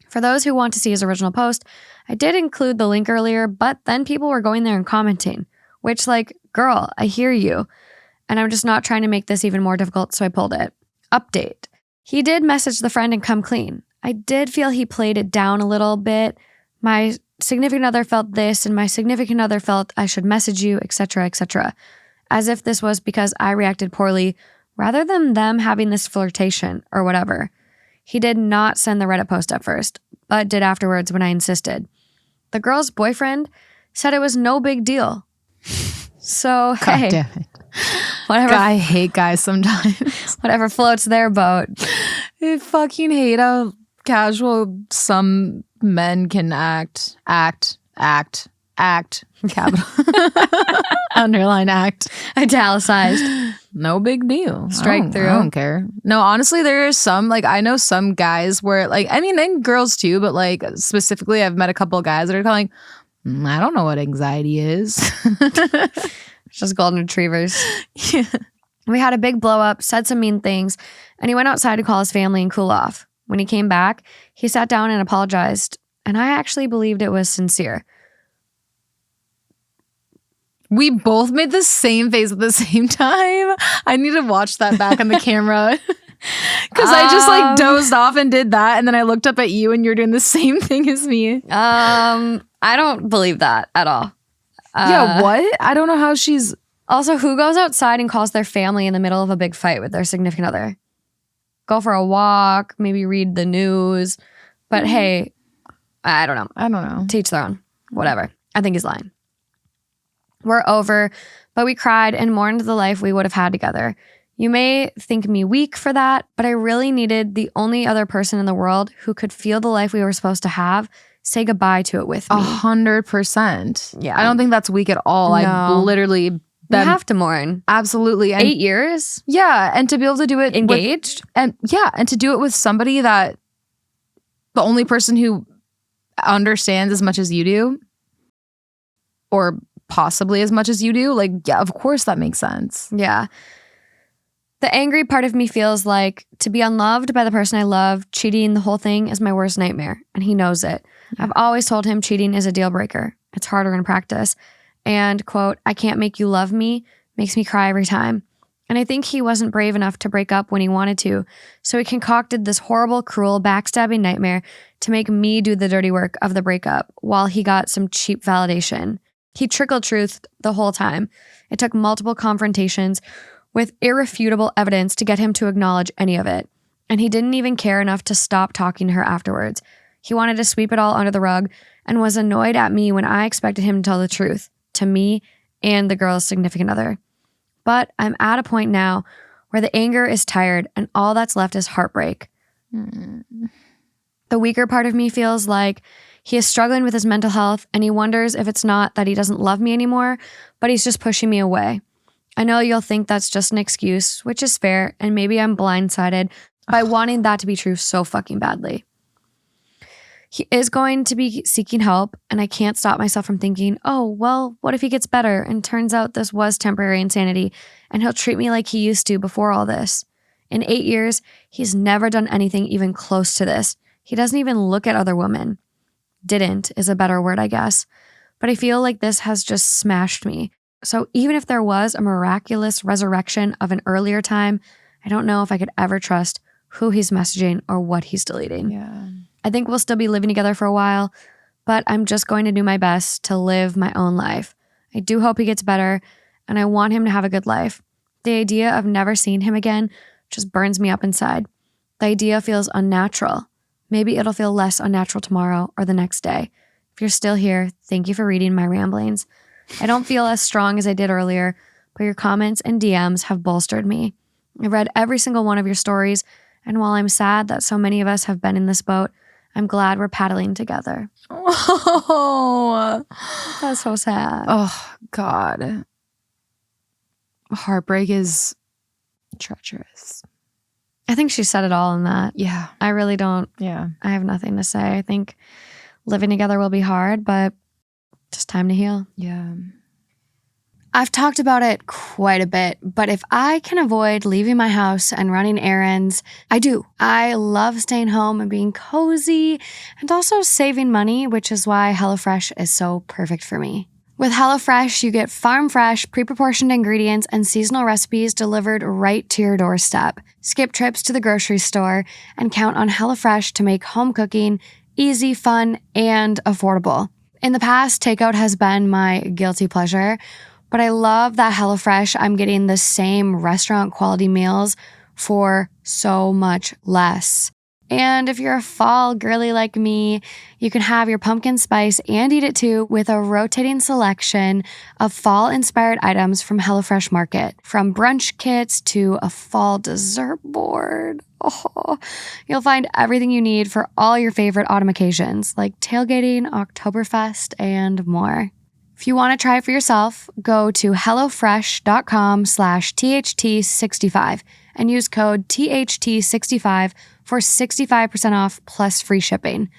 For those who want to see his original post, I did include the link earlier, but then people were going there and commenting, which like, girl, I hear you. And I'm just not trying to make this even more difficult, so I pulled it. Update. He did message the friend and come clean. I did feel he played it down a little bit. My significant other felt this and my significant other felt I should message you, etc., etc. As if this was because I reacted poorly rather than them having this flirtation or whatever. He did not send the Reddit post at first, but did afterwards when I insisted. The girl's boyfriend said it was no big deal. So, God hey, damn it. whatever. I hate guys sometimes. Whatever floats their boat. I fucking hate how casual some men can act, capital, underline act, Italicized. no big deal. Strike through. I don't care. No, honestly, there are some, like, I know some guys where, like, I mean, and girls too, but like specifically, I've met a couple of guys that are calling, I don't know what anxiety is. Just golden retrievers. Yeah. We had a big blow up, said some mean things, and he went outside to call his family and cool off. When he came back, he sat down and apologized, and I actually believed it was sincere. We both made the same face at the same time. I need to watch that back on the camera. Because I just like dozed off and did that, and then I looked up at you and you're doing the same thing as me. I don't believe that at all. Yeah, what? I don't know how she's... Also, who goes outside and calls their family in the middle of a big fight with their significant other? Go for a walk, maybe read the news. But hey, I don't know. Teach their own. Whatever. I think he's lying. We're over, but we cried and mourned the life we would have had together. You may think me weak for that, but I really needed the only other person in the world who could feel the life we were supposed to have, say goodbye to it with me. 100%. Yeah. I don't think that's weak at all. No. I literally... You have to mourn. Absolutely. And 8 years? yeah. And to be able to do it engaged? And to do it with somebody that the only person who understands as much as you do, or possibly as much as you do, like, yeah, of course that makes sense. Yeah. The angry part of me feels like to be unloved by the person I love, cheating, the whole thing is my worst nightmare. And he knows it. Yeah. I've always told him cheating is a deal breaker. It's harder in practice. And, quote, I can't make you love me, makes me cry every time. And I think he wasn't brave enough to break up when he wanted to, so he concocted this horrible, cruel, backstabbing nightmare to make me do the dirty work of the breakup while he got some cheap validation. He trickled truth the whole time. It took multiple confrontations with irrefutable evidence to get him to acknowledge any of it. And he didn't even care enough to stop talking to her afterwards. He wanted to sweep it all under the rug and was annoyed at me when I expected him to tell the truth to me and the girl's significant other. But I'm at a point now where the anger is tired and all that's left is heartbreak. The weaker part of me feels like he is struggling with his mental health and he wonders if it's not that he doesn't love me anymore, but he's just pushing me away. I know you'll think that's just an excuse, which is fair, and maybe I'm blindsided by wanting that to be true so fucking badly. He is going to be seeking help, and I can't stop myself from thinking, oh, well, what if he gets better and turns out this was temporary insanity and he'll treat me like he used to before all this? In 8 years, he's never done anything even close to this. He doesn't even look at other women. Didn't is a better word, I guess. But I feel like this has just smashed me. So even if there was a miraculous resurrection of an earlier time, I don't know if I could ever trust who he's messaging or what he's deleting. Yeah. I think we'll still be living together for a while, but I'm just going to do my best to live my own life. I do hope he gets better, and I want him to have a good life. The idea of never seeing him again just burns me up inside. The idea feels unnatural. Maybe it'll feel less unnatural tomorrow or the next day. If you're still here, thank you for reading my ramblings. I don't feel as strong as I did earlier, but your comments and DMs have bolstered me. I've read every single one of your stories, and while I'm sad that so many of us have been in this boat, I'm glad we're paddling together. Oh, That's so sad. oh God. Heartbreak is treacherous. I think she said it all in that. Yeah. I really don't. Yeah. I have nothing to say. I think living together will be hard, but just time to heal. Yeah. I've talked about it quite a bit, but if I can avoid leaving my house and running errands, I do. I love staying home and being cozy and also saving money, which is why HelloFresh is so perfect for me. With HelloFresh, you get farm-fresh, pre-proportioned ingredients and seasonal recipes delivered right to your doorstep. Skip trips to the grocery store and count on HelloFresh to make home cooking easy, fun, and affordable. In the past, takeout has been my guilty pleasure, but I love that HelloFresh, I'm getting the same restaurant quality meals for so much less. And if you're a fall girly like me, you can have your pumpkin spice and eat it too with a rotating selection of fall-inspired items from HelloFresh Market. From brunch kits to a fall dessert board. Oh, you'll find everything you need for all your favorite autumn occasions like tailgating, Oktoberfest, and more. If you want to try it for yourself, go to hellofresh.com/THT65 and use code THT65 for 65% off plus free shipping.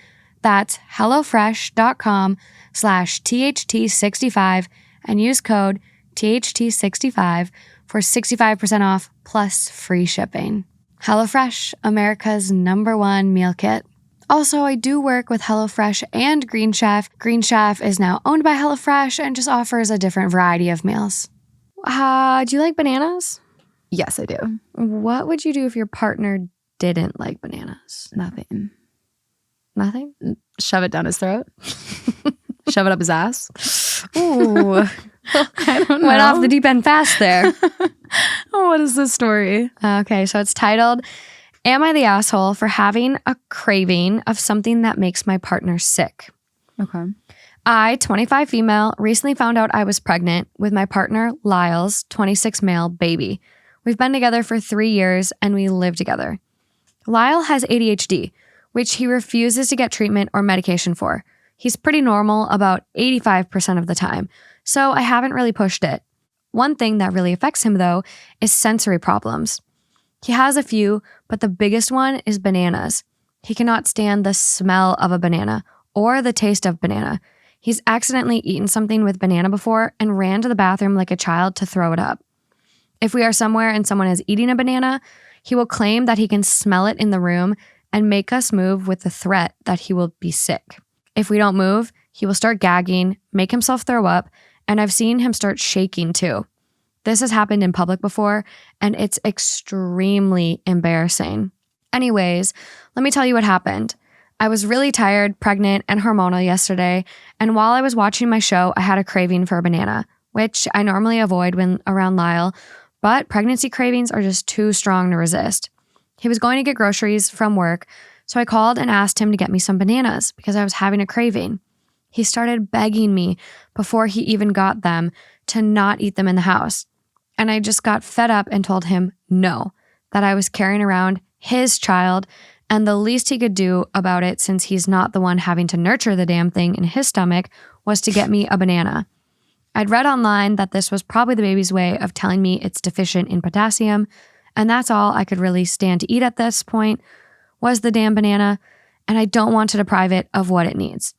That's hellofresh.com/THT65 and use code THT65 for 65% off plus free shipping. HelloFresh, America's #1 meal kit. Also, I do work with HelloFresh and Green Chef. Green Chef is now owned by HelloFresh and just offers a different variety of meals. Do you like bananas? Yes, I do. What would you do if your partner didn't like bananas? Nothing. Nothing? Shove it down his throat. Shove it up his ass. Ooh. I don't know. Went off the deep end fast there. What is this story? Okay, so it's titled, Am I the Asshole for Having a Craving of Something That Makes My Partner Sick? Okay. I, 25 female, recently found out I was pregnant with my partner, Lyle's 26 male baby. We've been together for 3 years and we live together. Lyle has ADHD, which he refuses to get treatment or medication for. He's pretty normal about 85% of the time, so I haven't really pushed it. One thing that really affects him, though, is sensory problems. He has a few, but the biggest one is bananas. He cannot stand the smell of a banana or the taste of banana. He's accidentally eaten something with banana before and ran to the bathroom like a child to throw it up. If we are somewhere and someone is eating a banana, he will claim that he can smell it in the room and make us move with the threat that he will be sick. If we don't move, he will start gagging, make himself throw up, and I've seen him start shaking too. This has happened in public before, and it's extremely embarrassing. Anyways, let me tell you what happened. I was really tired, pregnant, and hormonal yesterday, and while I was watching my show, I had a craving for a banana, which I normally avoid when around Lyle, but pregnancy cravings are just too strong to resist. He was going to get groceries from work, so I called and asked him to get me some bananas because I was having a craving. He started begging me before he even got them to not eat them in the house. And I just got fed up and told him no, that I was carrying around his child and the least he could do about it, since he's not the one having to nurture the damn thing in his stomach, was to get me a banana. I'd read online that this was probably the baby's way of telling me it's deficient in potassium, and that's all I could really stand to eat at this point was the damn banana, and I don't want to deprive it of what it needs.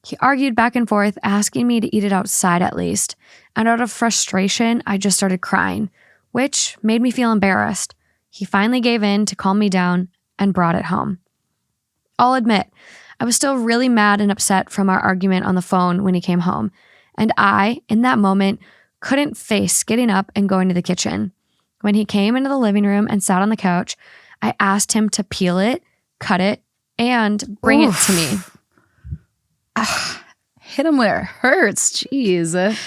He argued back and forth, asking me to eat it outside at least, and out of frustration, I just started crying, which made me feel embarrassed. He finally gave in to calm me down and brought it home. I'll admit, I was still really mad and upset from our argument on the phone when he came home, and I, in that moment, couldn't face getting up and going to the kitchen. When he came into the living room and sat on the couch, I asked him to peel it, cut it, and bring it to me. Hit him where it hurts. Jeez.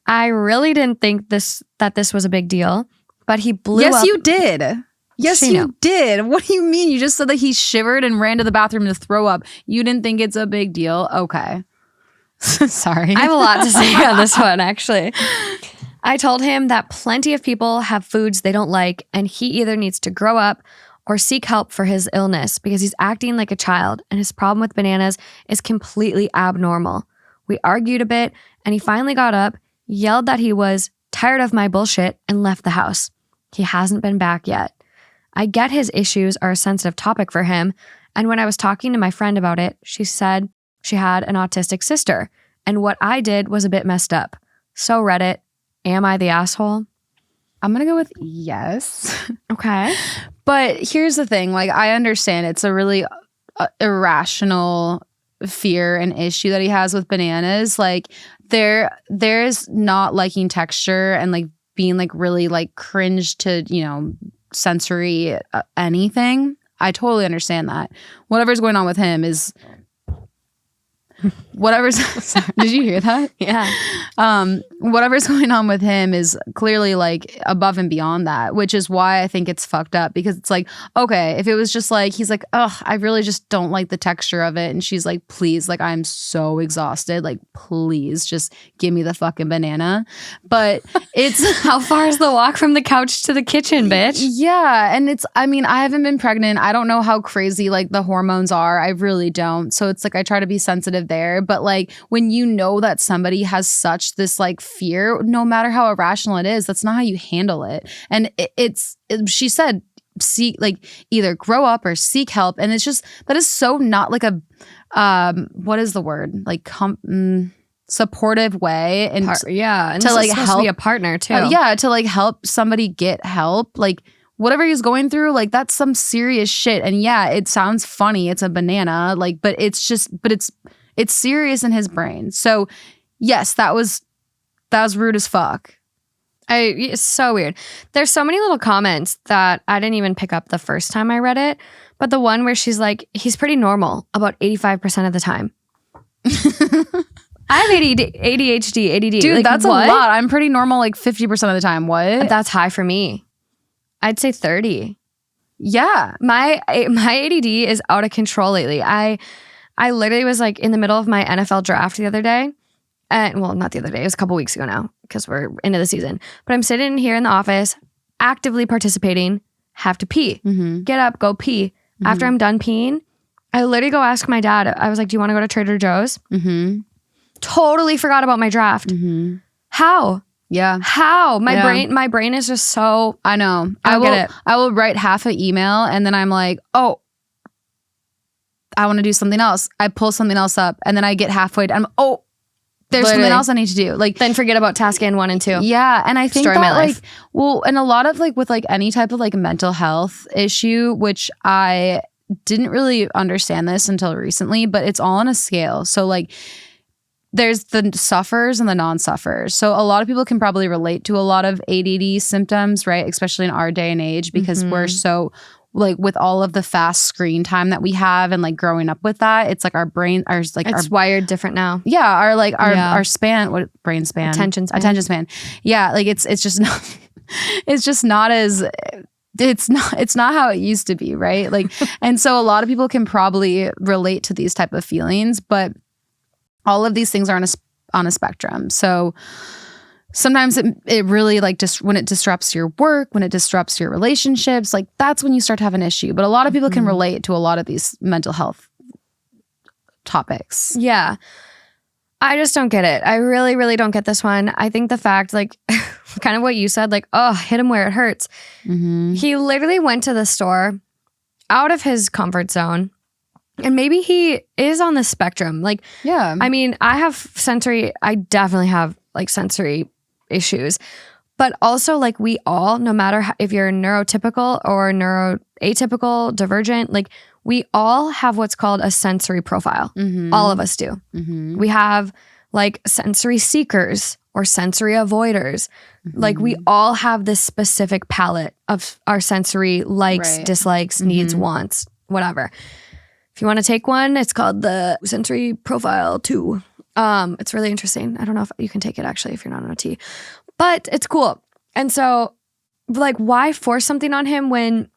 I really didn't think that this was a big deal, but he blew up. Yes, you did. Yes, you did. What do you mean? You just said that he shivered and ran to the bathroom to throw up. You didn't think it's a big deal? Okay. Sorry. I have a lot to say on this one, actually. I told him that plenty of people have foods they don't like, and he either needs to grow up or seek help for his illness because he's acting like a child, and his problem with bananas is completely abnormal. We argued a bit, and he finally got up, yelled that he was tired of my bullshit, and left the house. He hasn't been back yet. I get his issues are a sensitive topic for him, and when I was talking to my friend about it, she said she had an autistic sister, and what I did was a bit messed up. So Reddit, am I the asshole? I'm going to go with yes. Okay. But here's the thing. Like, I understand it's a really irrational fear and issue that he has with bananas. Like, there's not liking texture and like being like really like cringe to, sensory anything. I totally understand that. Whatever's going on with him is sorry, did you hear that? Yeah. Whatever's going on with him is clearly like above and beyond that, which is why I think it's fucked up, because it's like, okay, if it was just like, he's like, oh, I really just don't like the texture of it. And she's like, please, like, I'm so exhausted. Like, please just give me the fucking banana. But it's how far is the walk from the couch to the kitchen, bitch? Yeah. And I haven't been pregnant. I don't know how crazy like the hormones are. I really don't. So it's like, I try to be sensitive there. But like, when you know that somebody has such this like fear, no matter how irrational it is, that's not how you handle it. And she said, seek, like, either grow up or seek help. And it's just, that is so not like a, what is the word? Like, supportive way. And and to like help be a partner too. To like help somebody get help. Like, whatever he's going through, like, that's some serious shit. And yeah, it sounds funny. It's a banana, like, but it's serious in his brain. So yes, that was rude as fuck. It's so weird. There's so many little comments that I didn't even pick up the first time I read it, but the one where she's like, he's pretty normal about 85% of the time. I have ADHD, ADD. Dude, like, that's what? a lot. I'm pretty normal like 50% of the time. What? That's high for me. I'd say 30. Yeah. My ADD is out of control lately. I literally was like in the middle of my NFL draft the other day. And well, not the other day. It was a couple weeks ago now because we're into the season. But I'm sitting here in the office, actively participating, have to pee. Mm-hmm. Get up, go pee. Mm-hmm. After I'm done peeing, I literally go ask my dad. I was like, do you want to go to Trader Joe's? Mm-hmm. Totally forgot about my draft. Mm-hmm. How? Yeah. How? My brain is just so... I know. I get it. I will write half an email and then I'm like, oh, I want to do something else. I pull something else up and then I get halfway and there's something else I need to do. Like, then forget about task in 1 and 2. Yeah. And I think Story that of my life. like, well, and a lot of like with like any type of like mental health issue, which I didn't really understand this until recently, but it's all on a scale. So like, there's the sufferers and the non-sufferers. So a lot of people can probably relate to a lot of ADD symptoms, right? Especially in our day and age, because we're so like with all of the fast screen time that we have and like growing up with that, it's like our brain, it's wired different now. Yeah, our span, what brain span? Attention span. Yeah, like it's just not it's just not as it's not how it used to be, right? Like and so a lot of people can probably relate to these type of feelings, but all of these things are on a spectrum. So sometimes it really like just when it disrupts your work, when it disrupts your relationships, like that's when you start to have an issue. But a lot of people can relate to a lot of these mental health topics. Yeah. I just don't get it. I really, really don't get this one. I think the fact, like, kind of what you said, like, oh, hit him where it hurts. He literally went to the store out of his comfort zone. And maybe he is on the spectrum. Like, yeah. I mean, I definitely have like sensory issues. But also, like, we all, no matter if you're neurotypical or neuroatypical, divergent, like, we all have what's called a sensory profile. All of us do. We have like sensory seekers or sensory avoiders. Like, we all have this specific palette of our sensory likes, dislikes, needs, wants, whatever. If you want to take one, it's called the Sensory Profile 2. It's really interesting. I don't know if you can take it actually if you're not an OT, but it's cool. And so, like, why force something on him when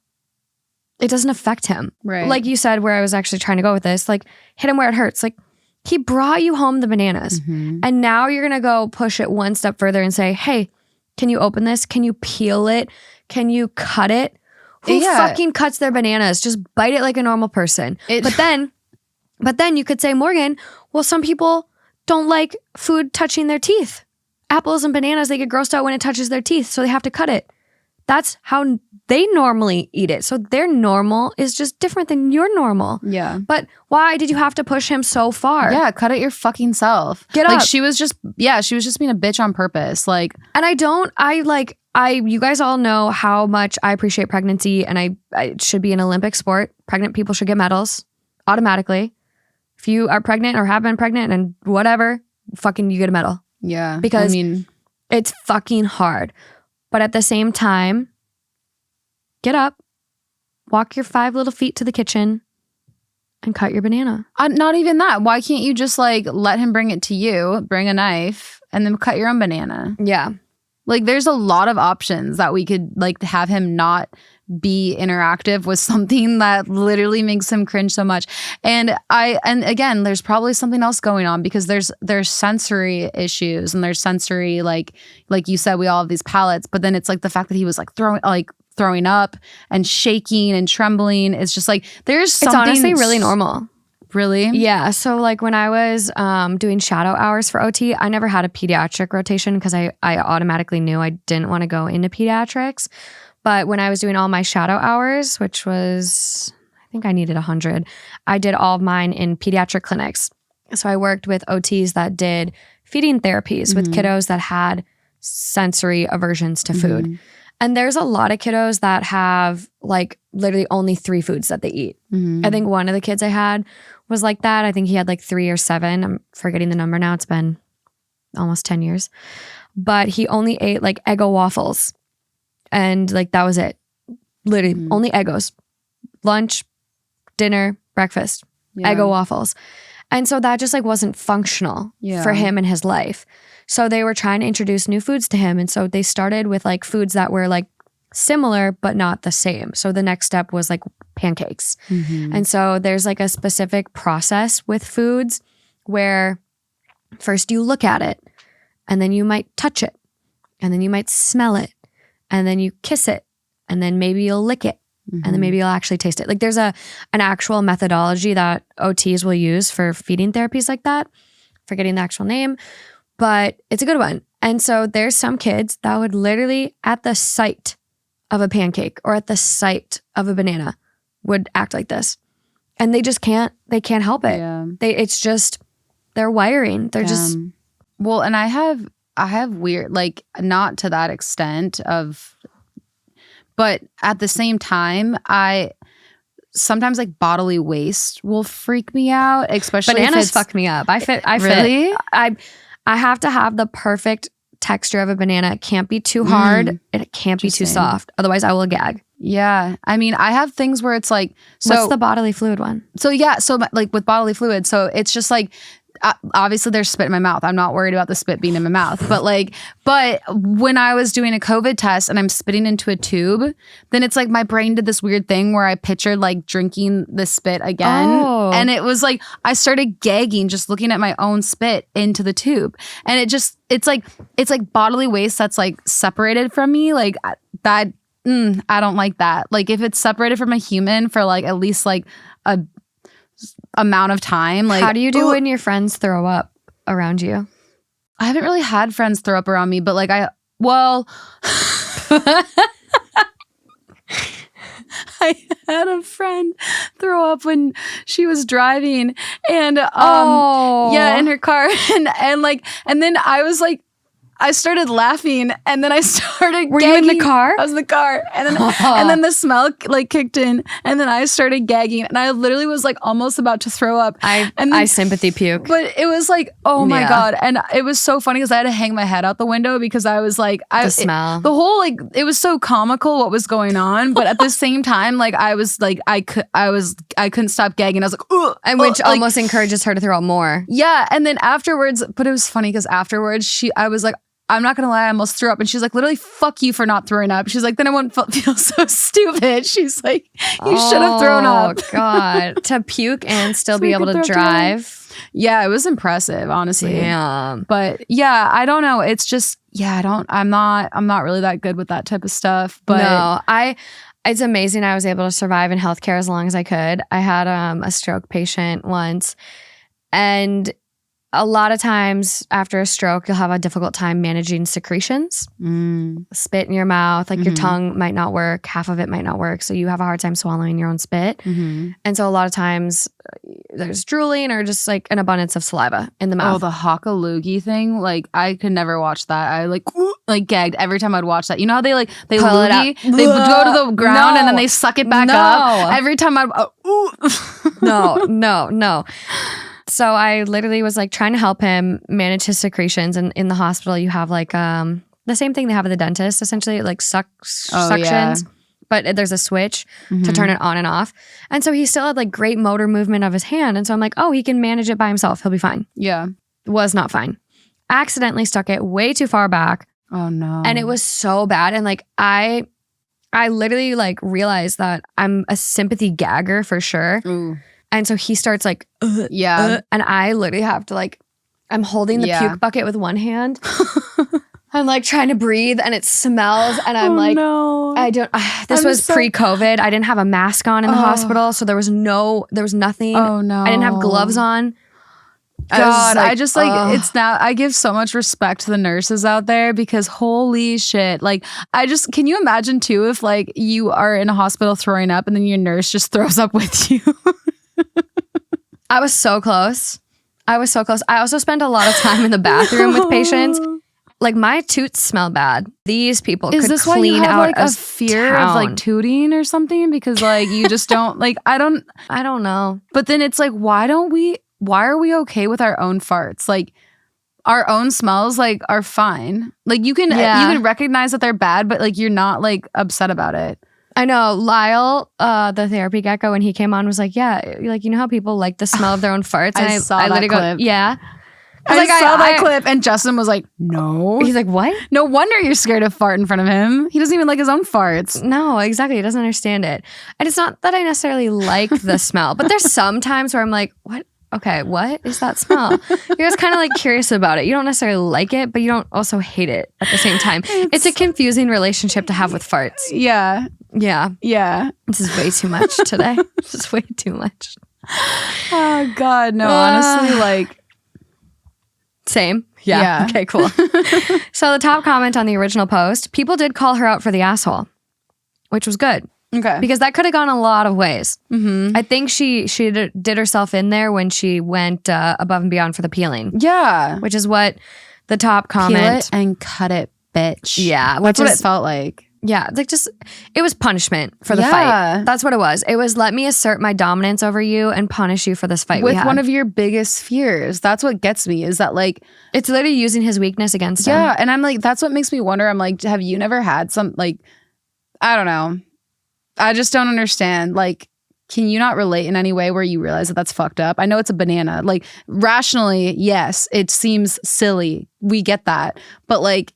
it doesn't affect him? Right. Like you said, where I was actually trying to go with this, like, hit him where it hurts. Like, he brought you home the bananas, and now you're gonna go push it one step further and say, "Hey, can you open this? Can you peel it? Can you cut it?" Who fucking cuts their bananas? Just bite it like a normal person. But then you could say, Morgan, well, some people don't like food touching their teeth. Apples and bananas, they get grossed out when it touches their teeth, so they have to cut it. That's how they normally eat it. So their normal is just different than your normal. Yeah. But why did you have to push him so far? Yeah, cut it your fucking self. Get like, up. she was just being a bitch on purpose. Like, and you guys all know how much I appreciate pregnancy, and it should be an Olympic sport. Pregnant people should get medals automatically. If you are pregnant or have been pregnant and whatever, fucking you get a medal. Yeah. Because it's fucking hard. But at the same time, get up, walk your 5 little feet to the kitchen, and cut your banana. Not even that. Why can't you just like let him bring it to you, bring a knife, and then cut your own banana? Yeah. Like, there's a lot of options that we could like have him not be interactive with something that literally makes him cringe so much. And again, there's probably something else going on, because there's sensory issues, and there's sensory, like you said, we all have these palettes, but then it's like the fact that he was like throwing up and shaking and trembling. It's just like, there's something. It's honestly really normal. Really? Yeah. So like when I was doing shadow hours for OT, I never had a pediatric rotation because I automatically knew I didn't want to go into pediatrics. But when I was doing all my shadow hours, which was, I think I needed 100, I did all of mine in pediatric clinics. So I worked with OTs that did feeding therapies with kiddos that had sensory aversions to food. And there's a lot of kiddos that have like literally only 3 foods that they eat. I think one of the kids I had was like that. I think he had like 3 or 7. I'm forgetting the number now. It's been almost 10 years. But he only ate like Eggo waffles. And like that was it. Literally only Eggos. Lunch, dinner, breakfast, Eggo waffles. And so that just like wasn't functional for him in his life. So they were trying to introduce new foods to him. And so they started with like foods that were like similar, but not the same. So the next step was like pancakes. And so there's like a specific process with foods where first you look at it, and then you might touch it, and then you might smell it, and then you kiss it, and then maybe you'll lick it, and then maybe you'll actually taste it. Like there's an actual methodology that OTs will use for feeding therapies like that. Forgetting the actual name, but it's a good one. And so there's some kids that would literally at the sight of a pancake or at the sight of a banana would act like this. And they just can't help it. Yeah. It's just their wiring. They're just. Well, and I have weird, like not to that extent of, but at the same time, sometimes like bodily waste will freak me out, especially if Bananas it's fuck me up. I fit. really. I have to have the perfect texture of a banana. It can't be too hard and it can't be too Interesting. soft. Otherwise, I will gag. Yeah. I mean, I have things where it's like, so What's the bodily fluid one? So like with bodily fluid, so it's just like obviously there's spit in my mouth. I'm not worried about the spit being in my mouth, but when I was doing a COVID test and I'm spitting into a tube, then it's like my brain did this weird thing where I pictured like drinking the spit again, and it was like I started gagging just looking at my own spit into the tube, and it's like bodily waste that's like separated from me, like that. I don't like that. Like if it's separated from a human for like at least like a amount of time. Like how do you do when your friends throw up around you? I haven't really had friends throw up around me, but like I had a friend throw up when she was driving and in her car and then I was like I started laughing and then I started Were gagging. you in the car? I was in the car. And then the smell like kicked in and then I started gagging and I literally was like almost about to throw up. I sympathy puke. But it was like, oh my God. And it was so funny because I had to hang my head out the window because I was like, the smell. The whole like, it was so comical what was going on. But at the same time, like I was like, I couldn't stop gagging. I was like, ugh. And which almost encourages her to throw up more. Yeah. And then afterwards, but it was funny because afterwards I was like, I'm not gonna lie, I almost threw up. And she's like, literally, fuck you for not throwing up. She's like, then I won't feel so stupid. She's like, you should have thrown up. Oh, God. To puke and still So be you able could to throw up drive. Yeah, it was impressive, honestly. Damn. But yeah, I don't know. It's just, I'm not really that good with that type of stuff. But no, it's amazing I was able to survive in healthcare as long as I could. I had a stroke patient once, and a lot of times after a stroke, you'll have a difficult time managing secretions. Spit in your mouth, like your tongue might not work, half of it might not work. So you have a hard time swallowing your own spit. And so a lot of times there's drooling or just like an abundance of saliva in the mouth. Oh, the hockaloogie thing. Like I could never watch that. I like gagged every time I'd watch that. You know how they pull loogie? it up. They go to the ground and then they suck it back up. Every time No. So I literally was like trying to help him manage his secretions. And in the hospital, you have like the same thing they have at the dentist, essentially like suctions. Yeah. But there's a switch to turn it on and off. And so he still had like great motor movement of his hand. And so I'm like, oh, he can manage it by himself. He'll be fine. Yeah. Was not fine. Accidentally stuck it way too far back. Oh no. And it was so bad. And like I literally like realized that I'm a sympathy gagger for sure. Ooh. And so he starts like, and I literally have to like, I'm holding the puke bucket with one hand. I'm like trying to breathe and it smells. And I'm this was pre-COVID. I didn't have a mask on in the hospital. So there was nothing. Oh no. I didn't have gloves on. God, it's now, I give so much respect to the nurses out there because holy shit. Like, can you imagine too if like you are in a hospital throwing up and then your nurse just throws up with you? I was so close. I also spent a lot of time in the bathroom with patients. Like my toots smell bad. These people could clean out like a fear of like tooting or something because like you just don't like I don't know. But then it's like why are we okay with our own farts? Like our own smells like are fine. Like you can recognize that they're bad, but like you're not like upset about it. I know Lyle, the therapy gecko, when he came on was like, yeah, like you know how people like the smell of their own farts. And I saw that clip. I saw that clip, and Justin was like, "No." He's like, "What? No wonder you're scared to fart in front of him. He doesn't even like his own farts." No, exactly. He doesn't understand it, and it's not that I necessarily like the smell, but there's some times where I'm like, "What? Okay, what is that smell?" You're just kind of like curious about it. You don't necessarily like it, but you don't also hate it at the same time. It's a confusing relationship to have with farts. Yeah. This is way too much today. This is way too much. Oh God, no. Honestly, like. Same. Yeah. Okay, cool. So the top comment on the original post, people did call her out for the asshole, which was good. Okay. Because that could have gone a lot of ways. I think she did herself in there when she went above and beyond for the peeling. Yeah. Which is what the top comment. Peel it and cut it, bitch. Yeah. That's what it felt like. Yeah, like just it was punishment for the Yeah. fight. That's what it was. It was let me assert my dominance over you and punish you for this fight we With had. one of your biggest fears. That's what gets me is that like, It's literally using his weakness against him. yeah. And I'm like, that's what makes me wonder. I'm like, have you never had some like, I don't know. I just don't understand. Like, can you not relate in any way where you realize that that's fucked up? I know it's a banana. Like rationally, yes, it seems silly. We get that. But like,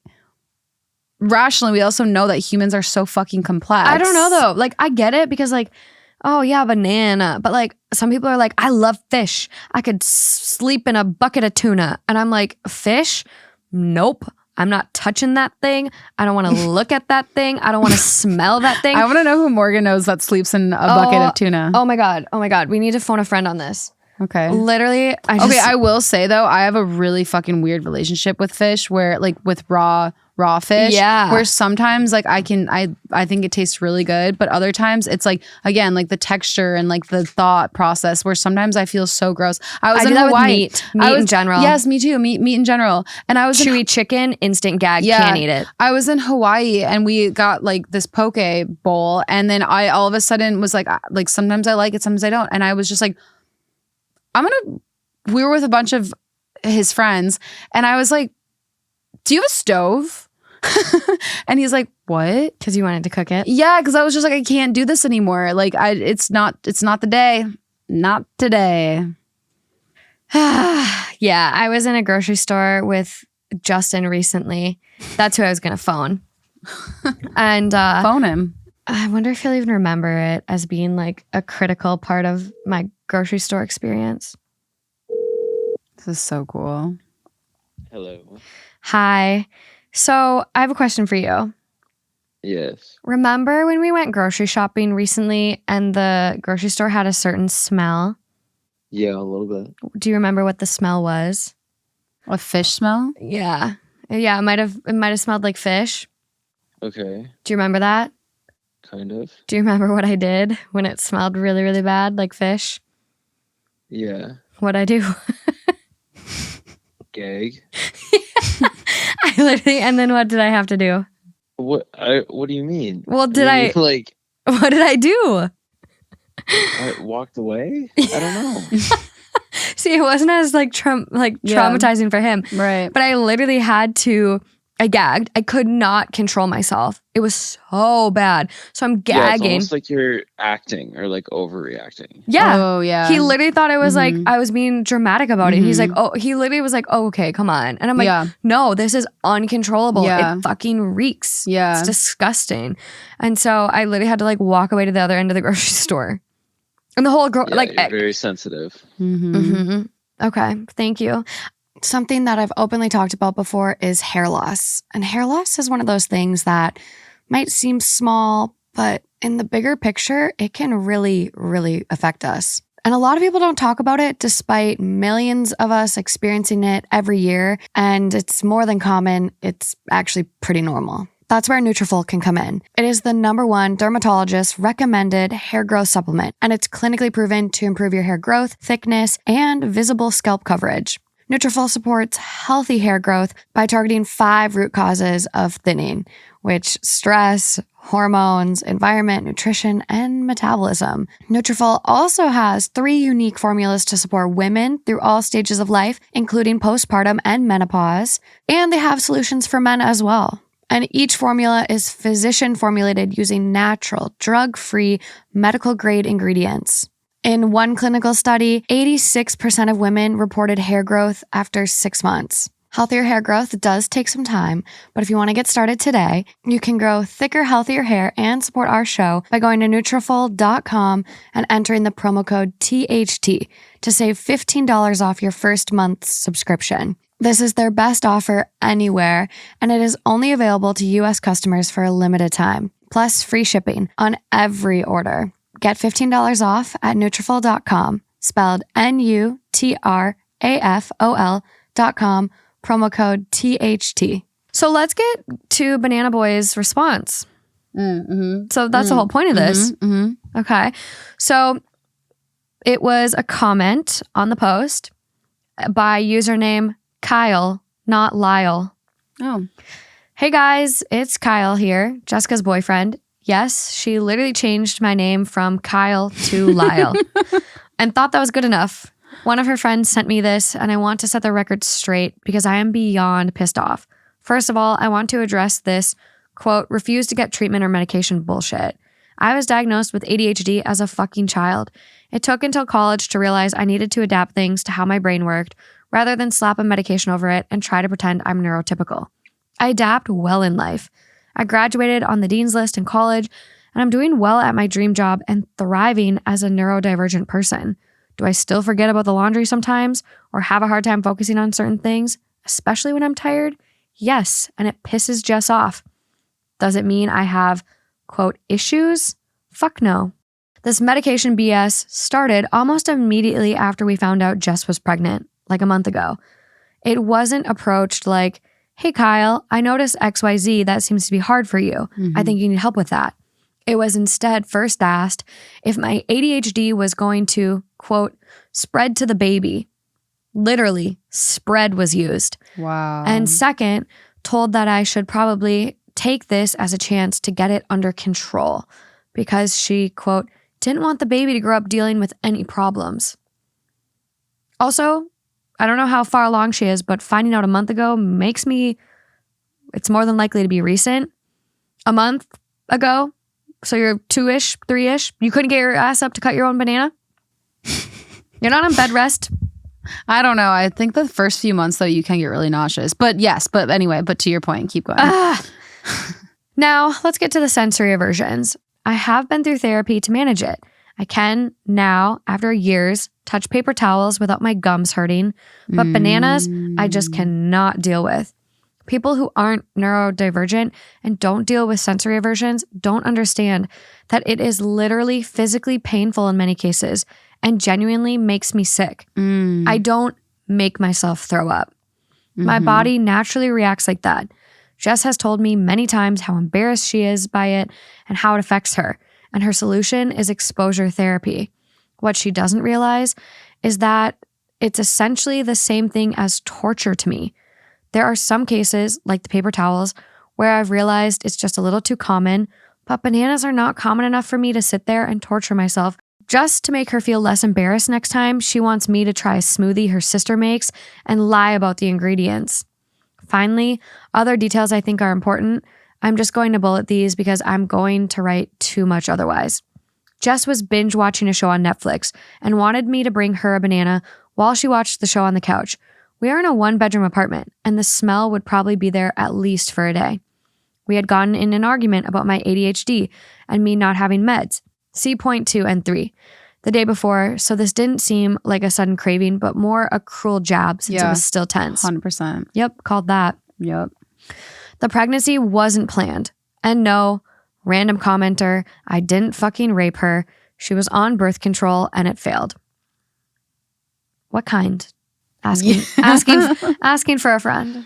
rationally, we also know that humans are so fucking complex. I don't know though. Like I get it because like, oh yeah, banana. But like some people are like, I love fish. I could sleep in a bucket of tuna. And I'm like, fish? Nope. I'm not touching that thing. I don't want to look at that thing. I don't want to smell that thing. I want to know who Morgan knows that sleeps in a bucket of tuna. Oh my God. Oh my God. We need to phone a friend on this. Okay. Literally. I will say though, I have a really fucking weird relationship with fish where like with raw fish. Yeah. Where sometimes like I think it tastes really good, but other times it's like, again, like the texture and like the thought process where sometimes I feel so gross. I was I in do that Hawaii. with meat in general. Yes, me too. Meat in general. And I was chewy chicken, instant gag, can't eat it. I was in Hawaii and we got like this poke bowl, and then I all of a sudden was like sometimes I like it, sometimes I don't. And I was just like, we were with a bunch of his friends and I was like, do you have a stove? And he's like, what? Because you wanted to cook it? Yeah, because I was just like, I can't do this anymore. Like it's not the day. Not today. Yeah, I was in a grocery store with Justin recently. That's who I was gonna phone. And Phone him. I wonder if he'll even remember it as being like a critical part of my grocery store experience. This is so cool. Hello. Hi. So I have a question for you. Yes. Remember when we went grocery shopping recently and the grocery store had a certain smell? Yeah, a little bit. Do you remember what the smell was? A fish smell? Yeah. Yeah, it might have smelled like fish. Okay. Do you remember that? Kind of. Do you remember what I did when it smelled really, really bad like fish? Yeah. What'd I do? Gag. I literally, and then what did I have to do? What do you mean? Well, What did I do? I walked away? I don't know. See, it wasn't as like traumatizing for him. Right. But I literally I gagged. I could not control myself. It was so bad. So I'm Yeah, it's gagging. almost like you're acting or like overreacting. Yeah. Oh, yeah. He literally thought it was like Mhm. I was being dramatic about it. He's like, he literally was like, oh, okay, come on. And I'm like, Yeah. no, this is uncontrollable. Yeah. It fucking reeks. Yeah. It's disgusting. And so I literally had to like walk away to the other end of the grocery store. And the whole Yeah, you're very sensitive. Mhm. Okay, thank you. Something that I've openly talked about before is hair loss. And hair loss is one of those things that might seem small, but in the bigger picture, it can really, really affect us. And a lot of people don't talk about it despite millions of us experiencing it every year. And it's more than common. It's actually pretty normal. That's where Nutrafol can come in. It is the #1 dermatologist recommended hair growth supplement, and it's clinically proven to improve your hair growth, thickness, and visible scalp coverage. Nutrafol supports healthy hair growth by targeting 5 root causes of thinning, which stress, hormones, environment, nutrition, and metabolism. Nutrafol also has 3 unique formulas to support women through all stages of life, including postpartum and menopause, and they have solutions for men as well. And each formula is physician formulated using natural, drug-free, medical-grade ingredients. In one clinical study, 86% of women reported hair growth after 6 months. Healthier hair growth does take some time, but if you want to get started today, you can grow thicker, healthier hair and support our show by going to Nutrafol.com and entering the promo code THT to save $15 off your first month's subscription. This is their best offer anywhere, and it is only available to U.S. customers for a limited time, plus free shipping on every order. Get $15 off at Nutrafol.com, spelled Nutrafol.com, promo code THT. So let's get to Banana Boy's response. So that's the whole point of this. Okay. So it was a comment on the post by username Kyle, not Lyle. Oh. Hey guys, it's Kyle here, Jessica's boyfriend. Yes, she literally changed my name from Kyle to Lyle and thought that was good enough. One of her friends sent me this, and I want to set the record straight because I am beyond pissed off. First of all, I want to address this, quote, refuse to get treatment or medication bullshit. I was diagnosed with ADHD as a fucking child. It took until college to realize I needed to adapt things to how my brain worked rather than slap a medication over it and try to pretend I'm neurotypical. I adapt well in life. I graduated on the dean's list in college, and I'm doing well at my dream job and thriving as a neurodivergent person. Do I still forget about the laundry sometimes or have a hard time focusing on certain things, especially when I'm tired? Yes, and it pisses Jess off. Does it mean I have, quote, issues? Fuck no. This medication BS started almost immediately after we found out Jess was pregnant, like a month ago. It wasn't approached like, hey, Kyle, I noticed XYZ that seems to be hard for you. I think you need help with that. It was instead first asked if my ADHD was going to, quote, spread to the baby. Literally, spread was used. Wow. And second, told that I should probably take this as a chance to get it under control because she, quote, didn't want the baby to grow up dealing with any problems. Also, I don't know how far along she is, but finding out a month ago makes me, it's more than likely to be recent. A month ago, so you're 2-ish, 3-ish, you couldn't get your ass up to cut your own banana? You're not on bed rest? I don't know. I think the first few months, though, you can get really nauseous. But yes, but anyway, but to your point, keep going. Now, let's get to the sensory aversions. I have been through therapy to manage it. I can now, after years, touch paper towels without my gums hurting, but bananas, I just cannot deal with. People who aren't neurodivergent and don't deal with sensory aversions don't understand that it is literally physically painful in many cases and genuinely makes me sick. I don't make myself throw up. My body naturally reacts like that. Jess has told me many times how embarrassed she is by it and how it affects her. And her solution is exposure therapy. What she doesn't realize is that it's essentially the same thing as torture to me. There are some cases, like the paper towels, where I've realized it's just a little too common, but bananas are not common enough for me to sit there and torture myself. Just to make her feel less embarrassed next time, she wants me to try a smoothie her sister makes and lie about the ingredients. Finally, other details I think are important. I'm just going to bullet these because I'm going to write too much otherwise. Jess was binge watching a show on Netflix and wanted me to bring her a banana while she watched the show on the couch. We are in a 1-bedroom apartment, and the smell would probably be there at least for a day. We had gotten in an argument about my ADHD and me not having meds. See point 2 and 3. The day before, so this didn't seem like a sudden craving, but more a cruel jab since it was still tense. 100%. Yep, called that. Yep. The pregnancy wasn't planned. And no, random commenter, I didn't fucking rape her. She was on birth control and it failed. What kind? Asking for a friend.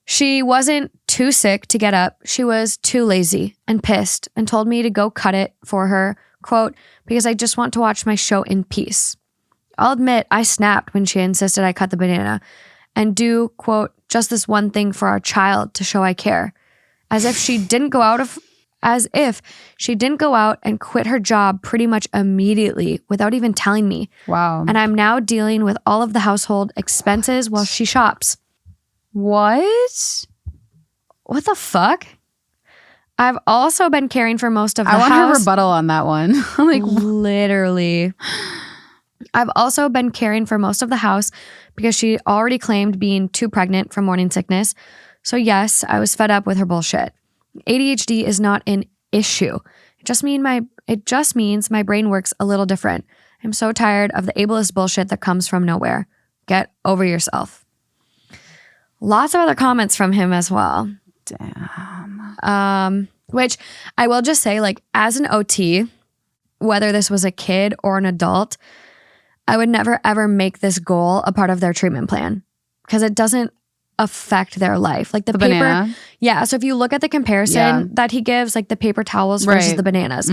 She wasn't too sick to get up. She was too lazy and pissed and told me to go cut it for her, quote, because I just want to watch my show in peace. I'll admit I snapped when she insisted I cut the banana and do, quote, just this one thing for our child to show I care. As if she didn't go out and quit her job pretty much immediately without even telling me. Wow. And I'm now dealing with all of the household expenses while she shops. What? What the fuck? I've also been caring for most of the house. I want her rebuttal on that one. I'm like, literally. I've also been caring for most of the house because she already claimed being too pregnant from morning sickness. So yes, I was fed up with her bullshit. ADHD is not an issue. It just means my brain works a little different. I'm so tired of the ableist bullshit that comes from nowhere. Get over yourself. Lots of other comments from him as well. damn. Which I will just say, like, as an OT, whether this was a kid or an adult, I would never ever make this goal a part of their treatment plan because it doesn't affect their life. Like the paper. Banana. Yeah. So if you look at the comparison that he gives, like the paper towels versus the bananas,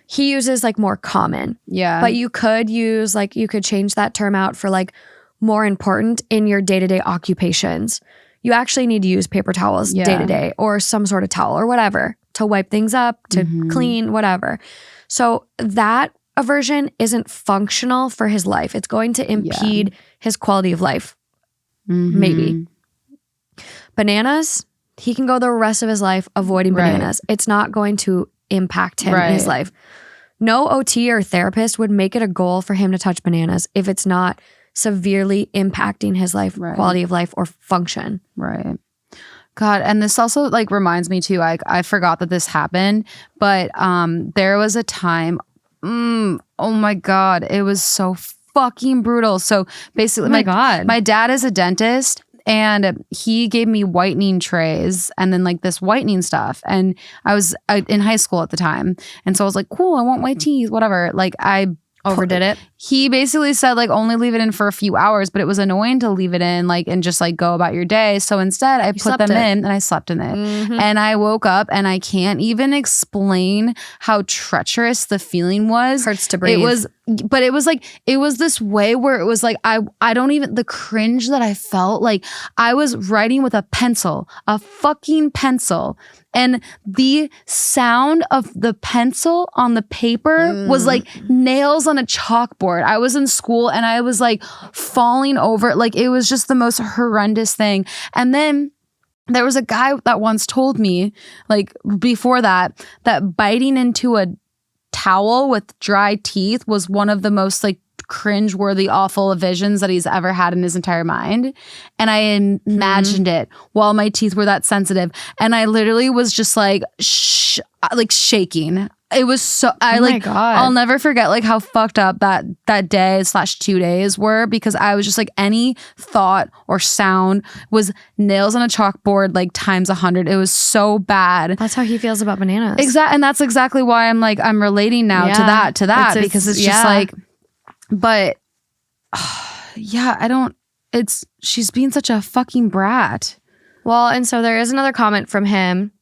he uses like more common. Yeah. But you could use like, you could change that term out for like more important in your day-to-day occupations. you actually need to use paper towels day to day or some sort of towel or whatever to wipe things up, to clean, whatever. So that aversion isn't functional for his life. It's going to impede his quality of life. Maybe. Bananas, he can go the rest of his life avoiding bananas. It's not going to impact him in his life. No OT or therapist would make it a goal for him to touch bananas if it's not severely impacting his life, quality of life, or function. Right. God, and this also like reminds me too, I forgot that this happened, but there was a time, oh my God, it was so fucking brutal. So basically, my dad is a dentist, and he gave me whitening trays and then like this whitening stuff. And I was in high school at the time. And so I was like, cool, I want white teeth, whatever. Like I overdid it. He basically said like only leave it in for a few hours, but it was annoying to leave it in like and just like go about your day. So instead I put them in and I slept in it. And I woke up and I can't even explain how treacherous the feeling was. Hurts to breathe. It was this way where it was like, I don't even, the cringe that I felt, like I was writing with a pencil, a fucking pencil. And the sound of the pencil on the paper was like nails on a chalkboard. I was in school and I was like falling over. Like it was just the most horrendous thing. And then there was a guy that once told me, like before that biting into a towel with dry teeth was one of the most like cringe-worthy, awful visions that he's ever had in his entire mind. And I imagined it while my teeth were that sensitive. And I literally was just like, shaking. It was so, my God. I'll never forget like how fucked up that day / 2 days were, because I was just like, any thought or sound was nails on a chalkboard like times 100. It was so bad. That's how he feels about bananas. Exactly. And that's exactly why I'm relating now to that because it's just like, but she's being such a fucking brat. Well, and so there is another comment from him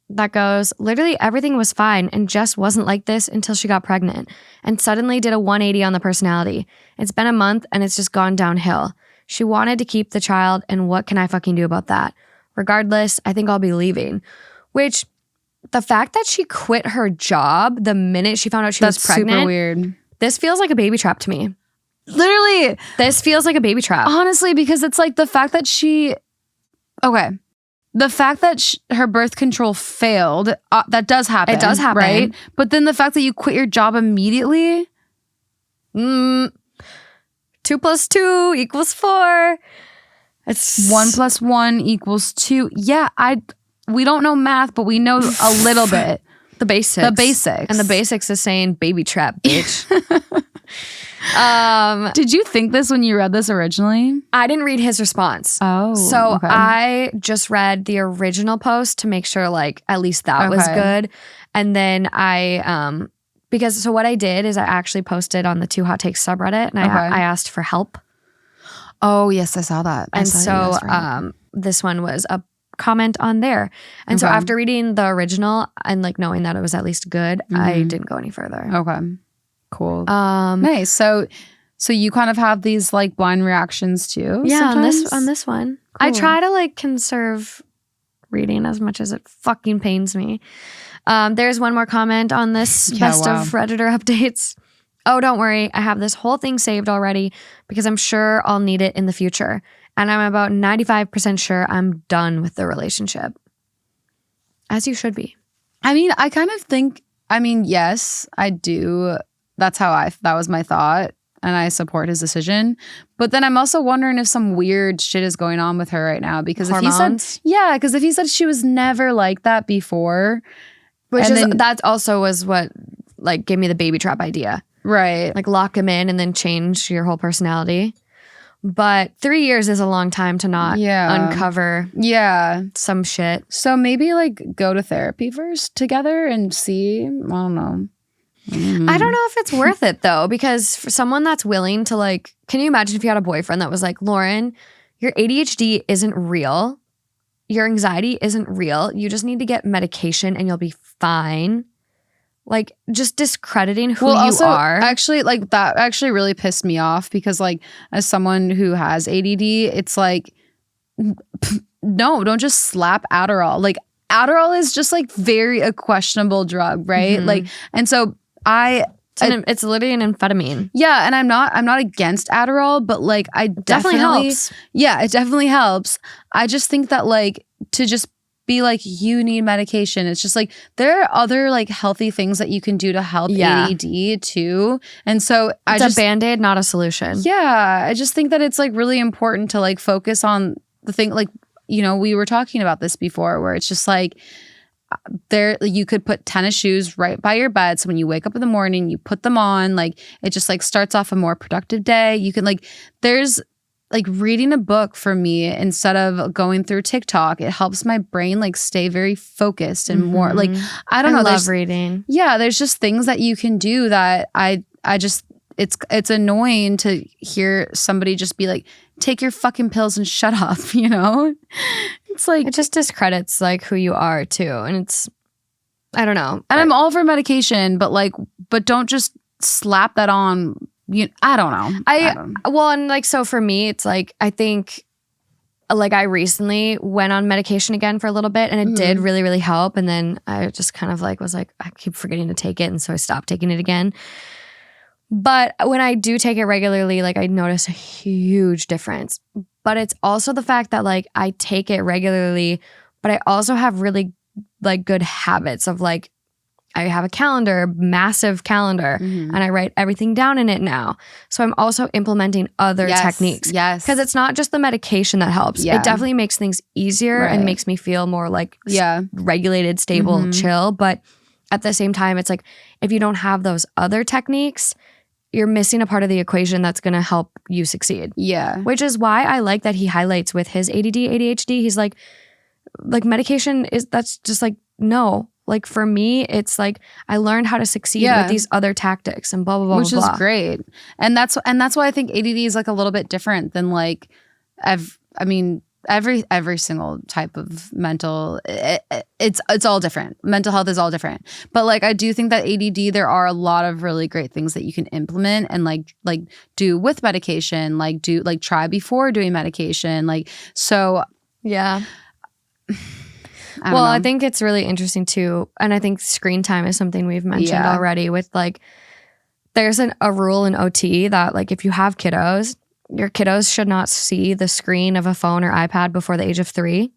that goes, literally everything was fine and Jess wasn't like this until she got pregnant and suddenly did a 180 on the personality. It's been a month and it's just gone downhill. She wanted to keep the child, and what can I fucking do about that? Regardless, I think I'll be leaving. Which, the fact that she quit her job the minute she found out she was pregnant. That's super weird. This feels like a baby trap to me. Literally. This feels like a baby trap. Honestly, because it's like the fact that her birth control failed, that does happen. It does happen. Right? But then the fact that you quit your job immediately. 2 + 2 = 4. It's 1 + 1 = 2. Yeah, we don't know math, but we know a little bit. The basics. And the basics is saying baby trap, bitch. Did you think this when you read this originally? I didn't read his response. Oh. So okay. I just read the original post to make sure like at least that was good. And then because what I did is I actually posted on the 2 Hot Takes subreddit and I asked for help. Oh, yes, I saw that. And so this one was a comment on there. And so after reading the original and like knowing that it was at least good, I didn't go any further. Okay. Cool. Nice. So you kind of have these like blind reactions too? Yeah, sometimes? on this one. Cool. I try to like conserve reading as much as it fucking pains me. There's one more comment on this best of Redditor updates. Oh, don't worry. I have this whole thing saved already because I'm sure I'll need it in the future. And I'm about 95% sure I'm done with the relationship. As you should be. I mean, I kind of think, yes, I do. That's that was my thought. And I support his decision. But then I'm also wondering if some weird shit is going on with her right now. Because hormones? Because if he said she was never like that before. That also was what like gave me the baby trap idea. Right. Like lock him in and then change your whole personality. But 3 years is a long time to not uncover some shit. So maybe like go to therapy first together and see. I don't know. I don't know if it's worth it though, because for someone that's willing to like, can you imagine if you had a boyfriend that was like, Lauren, your ADHD isn't real. Your anxiety isn't real. You just need to get medication and you'll be fine. Like just discrediting who you are. Actually, like that actually really pissed me off because like as someone who has ADD, it's like no, don't just slap Adderall. Like Adderall is just like a questionable drug, right? Mhm. Like, and so It's literally an amphetamine. yeah, and I'm not against Adderall, but like I Definitely helps. Yeah, it definitely helps. I just think that like to just be like you need medication. It's just like there are other like healthy things that you can do to help ADD too. And so It's a Band-Aid, not a solution. Yeah, I just think that it's like really important to like focus on the thing, like, you know, we were talking about this before where it's just like there you could put tennis shoes right by your bed, so when you wake up in the morning you put them on, like it just like starts off a more productive day. You can like there's like reading a book for me instead of going through TikTok, it helps my brain like stay very focused and more like I don't know. I love reading. Yeah, there's just things that you can do that I just it's annoying to hear somebody just be like, take your fucking pills and shut up, you know? It's like It just discredits like who you are too. And it's, I don't know. and I'm all for medication, but don't just slap that on. I don't know. Well, and like, so for me, it's like, I think like I recently went on medication again for a little bit and it did really, really help. And then I just kind of like was like, I keep forgetting to take it. And so I stopped taking it again. But when I do take it regularly, like I notice a huge difference. But it's also the fact that like I take it regularly, but I also have really like good habits of like, I have a calendar, massive calendar, and I write everything down in it now. So I'm also implementing other techniques. Yes. Because it's not just the medication that helps. Yeah. It definitely makes things easier and makes me feel more like regulated, stable, chill. But at the same time, it's like if you don't have those other techniques, you're missing a part of the equation that's going to help you succeed. Yeah. Which is why I like that he highlights with his ADD, ADHD. He's like medication that's just like, no. Like for me, it's like I learned how to succeed with these other tactics and blah, blah, blah, which blah. is great. And that's why I think ADD is like a little bit different than like, every single type of mental, it's all different. Mental health is all different. But like, I do think that ADD, there are a lot of really great things that you can implement and like do with medication, like try before doing medication. Like, so. Yeah. I think it's really interesting too. And I think screen time is something we've mentioned already with like, there's a rule in OT that like if you have kiddos, your kiddos should not see the screen of a phone or iPad before the age of 3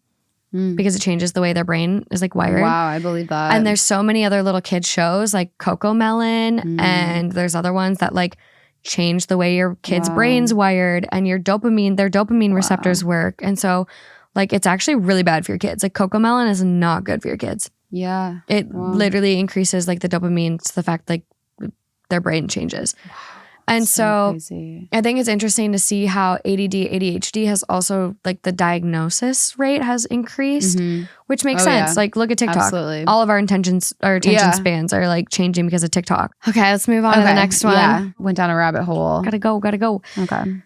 because it changes the way their brain is like wired. Wow, I believe that. And there's so many other little kid shows like Coco Melon and there's other ones that like change the way your kid's brain's wired and their dopamine receptors work. And so like it's actually really bad for your kids. Like Coco Melon is not good for your kids. Yeah. It literally increases like the dopamine to the fact like their brain changes. Wow. And so crazy. I think it's interesting to see how ADD, ADHD has also like the diagnosis rate has increased, which makes sense. Yeah. Like look at TikTok. Absolutely. All of our attention spans are like changing because of TikTok. Okay, let's move on to the next one. Yeah. Went down a rabbit hole. Gotta go. Okay.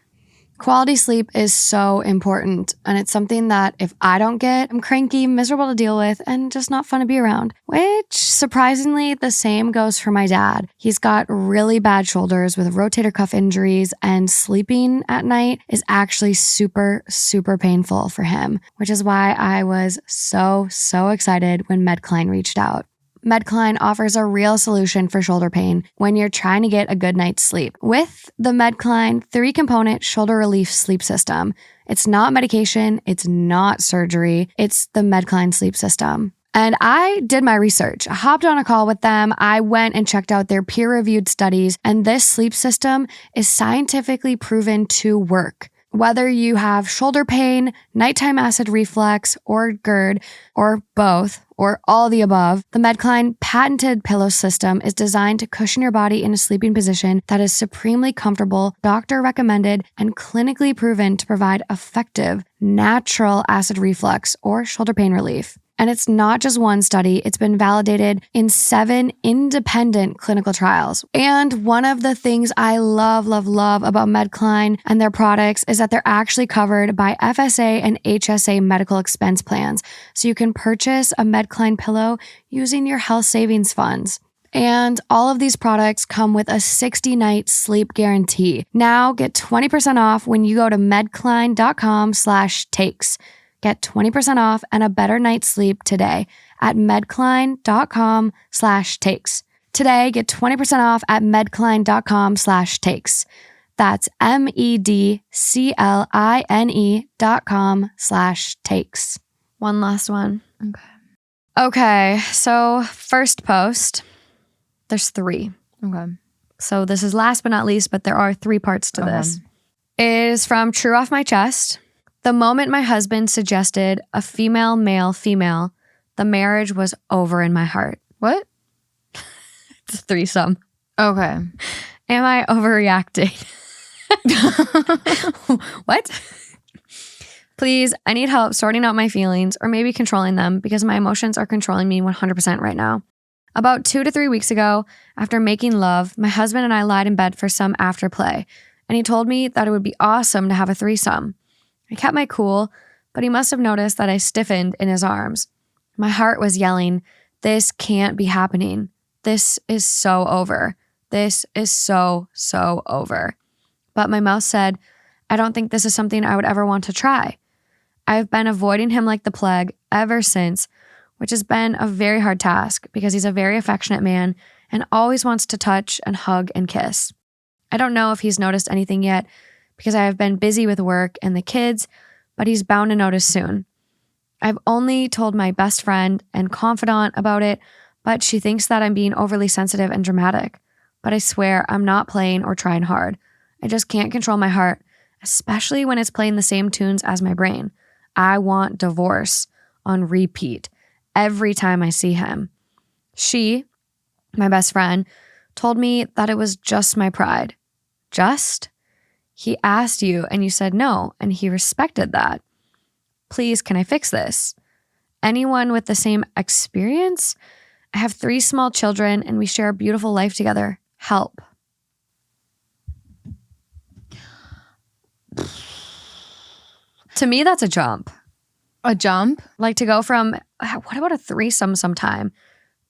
Quality sleep is so important, and it's something that if I don't get, I'm cranky, miserable to deal with, and just not fun to be around. Which, surprisingly, the same goes for my dad. He's got really bad shoulders with rotator cuff injuries, and sleeping at night is actually super, super painful for him, which is why I was so excited when Medcline reached out. Medcline offers a real solution for shoulder pain when you're trying to get a good night's sleep. With the Medcline 3-component shoulder relief sleep system, it's not medication, it's not surgery, it's the Medcline sleep system. And I did my research. I hopped on a call with them. I went and checked out their peer-reviewed studies, and this sleep system is scientifically proven to work. Whether you have shoulder pain, nighttime acid reflux, or GERD, or both, or all the above, the Medcline patented pillow system is designed to cushion your body in a sleeping position that is supremely comfortable, doctor recommended, and clinically proven to provide effective, natural acid reflux or shoulder pain relief. And it's not just one study, it's been validated in 7 independent clinical trials. And one of the things I love about Medcline and their products is that they're actually covered by FSA and HSA medical expense plans. So you can purchase a Medcline pillow using your health savings funds. And all of these products come with a 60-night sleep guarantee. Now get 20% off when you go to medcline.com/takes. Get 20% off and a better night's sleep today at medcline.com/takes. Today, get 20% off at medcline.com/takes. That's medcline.com/takes. One last one. Okay, so first post, there's 3. Okay. So this is last but not least, but there are 3 parts to this. It is from True Off My Chest. The moment my husband suggested a female, male, female, the marriage was over in my heart. What? It's a threesome. Okay. Am I overreacting? What? Please, I need help sorting out my feelings or maybe controlling them because my emotions are controlling me 100% right now. About 2 to 3 weeks ago, after making love, my husband and I lied in bed for some afterplay, and he told me that it would be awesome to have a threesome. I kept my cool, but he must have noticed that I stiffened in his arms. My heart was yelling, "This can't be happening. This is so over. This is so over." But my mouth said, "I don't think this is something I would ever want to try." I've been avoiding him like the plague ever since, which has been a very hard task because he's a very affectionate man and always wants to touch and hug and kiss. I don't know if he's noticed anything yet because I have been busy with work and the kids, but he's bound to notice soon. I've only told my best friend and confidant about it, but she thinks that I'm being overly sensitive and dramatic. But I swear I'm not playing or trying hard. I just can't control my heart, especially when it's playing the same tunes as my brain. I want divorce on repeat every time I see him. She, my best friend, told me that it was just my pride. Just? He asked you and you said no, and he respected that. Please, can I fix this? Anyone with the same experience? I have 3 small children and we share a beautiful life together. Help. To me, that's a jump. A jump? Like to go from, what about a threesome sometime,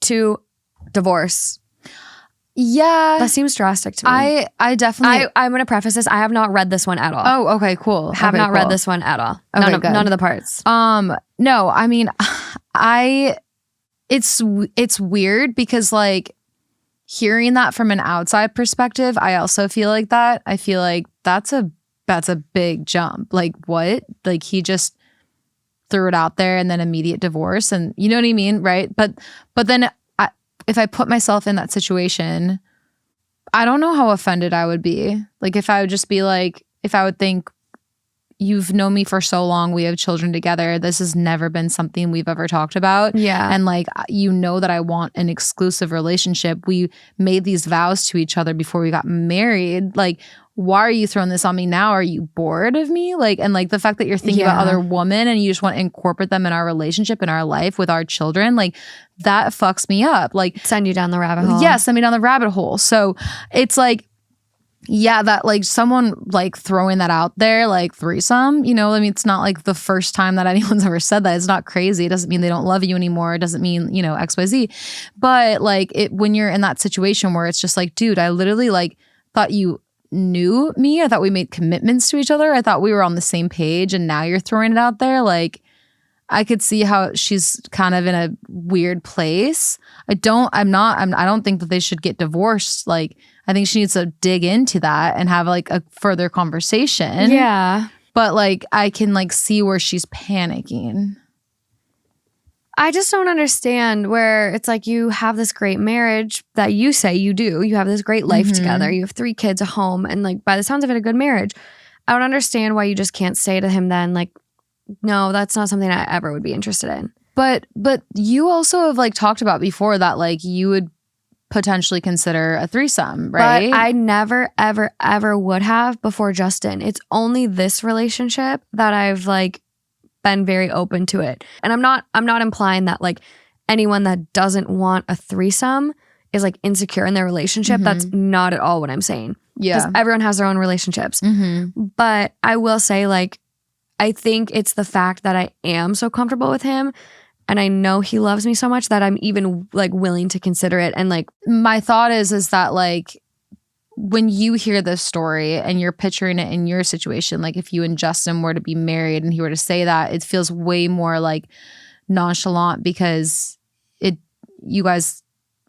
to divorce? Yeah. That seems drastic to me. I definitely... I'm going to preface this. I have not read this one at all. Oh, okay, cool. Have not read this one at all. Okay, None of the parts. No, I mean, it's weird because like hearing that from an outside perspective, I also feel like that. I feel like that's a big jump. Like what? Like he just threw it out there and then immediate divorce, and you know what I mean, right? But then if I put myself in that situation, I don't know how offended I would be. Like if I would just be like, if I would think, you've known me for so long, we have children together, this has never been something we've ever talked about. Yeah. And like, you know that I want an exclusive relationship. We made these vows to each other before we got married. Like, why are you throwing this on me now? Are you bored of me? Like, and like the fact that you're thinking about other women and you just want to incorporate them in our relationship, in our life with our children, like that fucks me up. Like send you down the rabbit hole. Yeah, send me down the rabbit hole. So it's like, yeah, that like someone like throwing that out there, like threesome, you know, I mean, it's not like the first time that anyone's ever said that. It's not crazy. It doesn't mean they don't love you anymore. It doesn't mean, you know, XYZ. But like when you're in that situation where it's just like, dude, I literally like thought you knew me. I thought we made commitments to each other. I thought we were on the same page, and now you're throwing it out there. Like, I could see how she's kind of in a weird place. I don't think that they should get divorced. Like, I think she needs to dig into that and have like a further conversation. Yeah. But like, I can like see where she's panicking. I just don't understand where it's like you have this great marriage that you say you do. You have this great life together. You have 3 kids, a home, and like by the sounds of it, a good marriage. I don't understand why you just can't say to him then like, no, that's not something I ever would be interested in. But you also have like talked about before that like you would potentially consider a threesome, right? But I never, ever, ever would have before Justin. It's only this relationship that I've like been very open to it. And I'm not implying that like anyone that doesn't want a threesome is like insecure in their relationship. That's not at all what I'm saying. Yeah. Because everyone has their own relationships. But I will say like, I think it's the fact that I am so comfortable with him and I know he loves me so much that I'm even like willing to consider it. And like, My thought is that like when you hear this story and you're picturing it in your situation, like if you and Justin were to be married and he were to say that, it feels way more like nonchalant because you guys,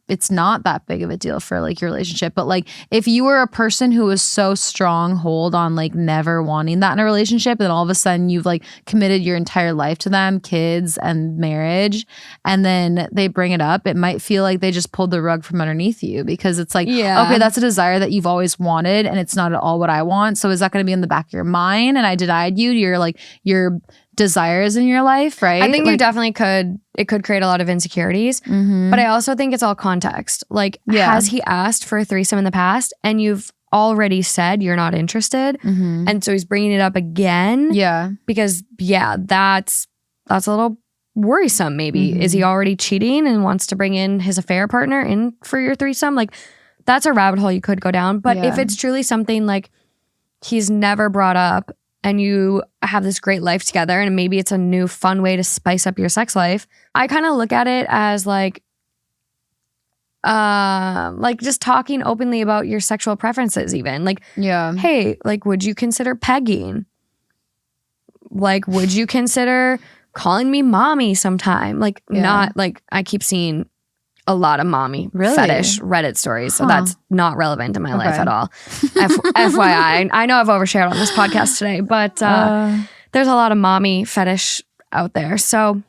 it's not that big of a deal for like your relationship. But like if you were a person who was so stronghold on like never wanting that in a relationship, and all of a sudden you've like committed your entire life to them, kids and marriage, and then they bring it up, it might feel like they just pulled the rug from underneath you, because it's like, okay, that's a desire that you've always wanted and it's not at all what I want. So is that going to be in the back of your mind? And I denied you your desires in your life, right? I think you definitely could. It could create a lot of insecurities, but I also think it's all context. Like, has he asked for a threesome in the past, and you've already said you're not interested, and so he's bringing it up again? Yeah, because that's a little worrisome. Maybe is he already cheating and wants to bring in his affair partner in for your threesome? Like, that's a rabbit hole you could go down. But if it's truly something like he's never brought up, and you have this great life together, and maybe it's a new fun way to spice up your sex life, I kind of look at it as like just talking openly about your sexual preferences even. Like, hey, like, would you consider pegging? Like, would you consider calling me mommy sometime? Like, not like, I keep seeing a lot of mommy fetish Reddit stories. So that's not relevant in my life at all. FYI. I know I've overshared on this podcast today, but there's a lot of mommy fetish out there. So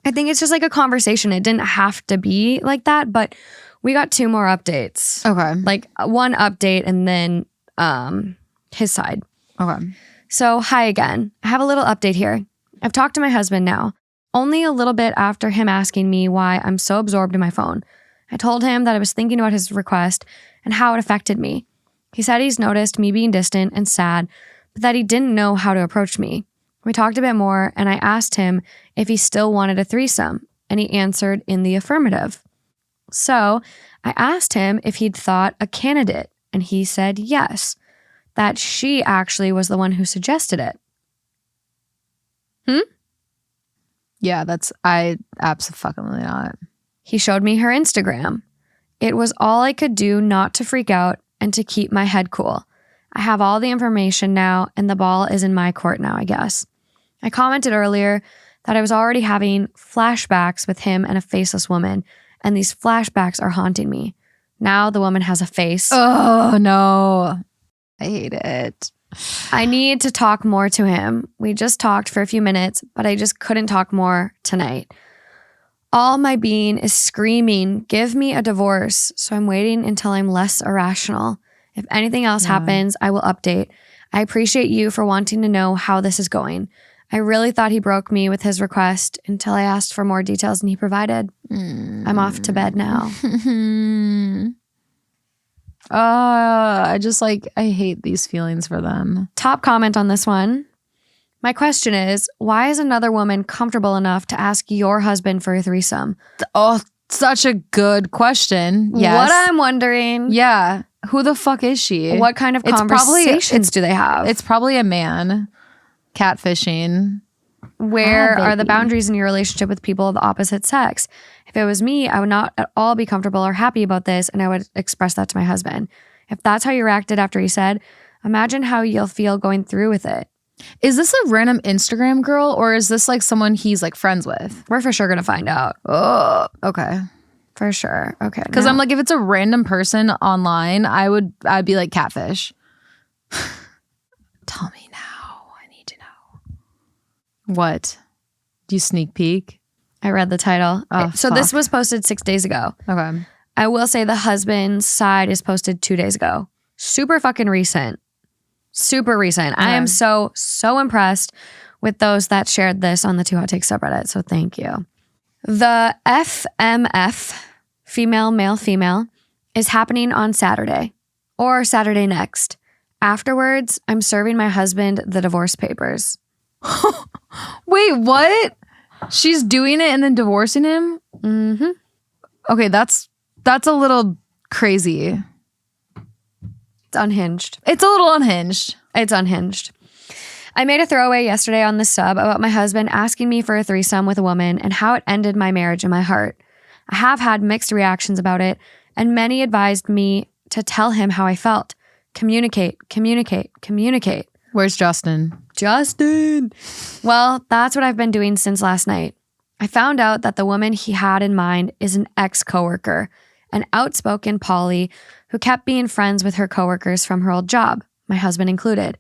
I think it's just like a conversation. It didn't have to be like that, but we got 2 more updates. Okay. Like one update and then his side. Okay. So hi again. I have a little update here. I've talked to my husband now. Only a little bit after him asking me why I'm so absorbed in my phone. I told him that I was thinking about his request and how it affected me. He said he's noticed me being distant and sad, but that he didn't know how to approach me. We talked a bit more, and I asked him if he still wanted a threesome, and he answered in the affirmative. So I asked him if he'd thought a candidate, and he said yes, that she actually was the one who suggested it. Yeah, I absolutely not. He showed me her Instagram. It was all I could do not to freak out and to keep my head cool. I have all the information now, and the ball is in my court now, I guess. I commented earlier that I was already having flashbacks with him and a faceless woman, and these flashbacks are haunting me. Now the woman has a face. Oh, no. I hate it. I need to talk more to him. We just talked for a few minutes, but I just couldn't talk more tonight. All my being is screaming, give me a divorce. So I'm waiting until I'm less irrational. If anything else happens, I will update. I appreciate you for wanting to know how this is going. I really thought he broke me with his request until I asked for more details and he provided. I'm off to bed now. I hate these feelings for them. Top comment on this one. My question is, why is another woman comfortable enough to ask your husband for a threesome? Oh, such a good question. Yes. What I'm wondering. Yeah. Who the fuck is she? What kind of conversations do they have? It's probably a man catfishing. Where are the boundaries in your relationship with people of the opposite sex? If it was me, I would not at all be comfortable or happy about this, and I would express that to my husband. If that's how you reacted after he said, imagine how you'll feel going through with it. Is this a random Instagram girl, or is this like someone he's like friends with? We're for sure going to find out. Oh, okay. For sure. Okay. Because I'm like, if it's a random person online, I'd be like, catfish. Tell me now. I need to know. What? Do you sneak peek? I read the title. Oh, so this was posted 6 days ago. Okay. I will say the husband's side is posted 2 days ago. Super fucking recent. Super recent. Okay. I am so impressed with those that shared this on the Two Hot Takes subreddit. So thank you. The FMF, female, male, female, is happening on Saturday or Saturday next. Afterwards, I'm serving my husband the divorce papers. Wait, what? She's doing it and then divorcing him? Mm-hmm. Okay, that's a little crazy. It's unhinged. It's a little unhinged. It's unhinged. I made a throwaway yesterday on the sub about my husband asking me for a threesome with a woman and how it ended my marriage in my heart. I have had mixed reactions about it, and many advised me to tell him how I felt. Communicate. Where's Justin? Justin. Well, that's what I've been doing since last night. I found out that the woman he had in mind is an ex-coworker, an outspoken Polly who kept being friends with her coworkers from her old job, my husband included.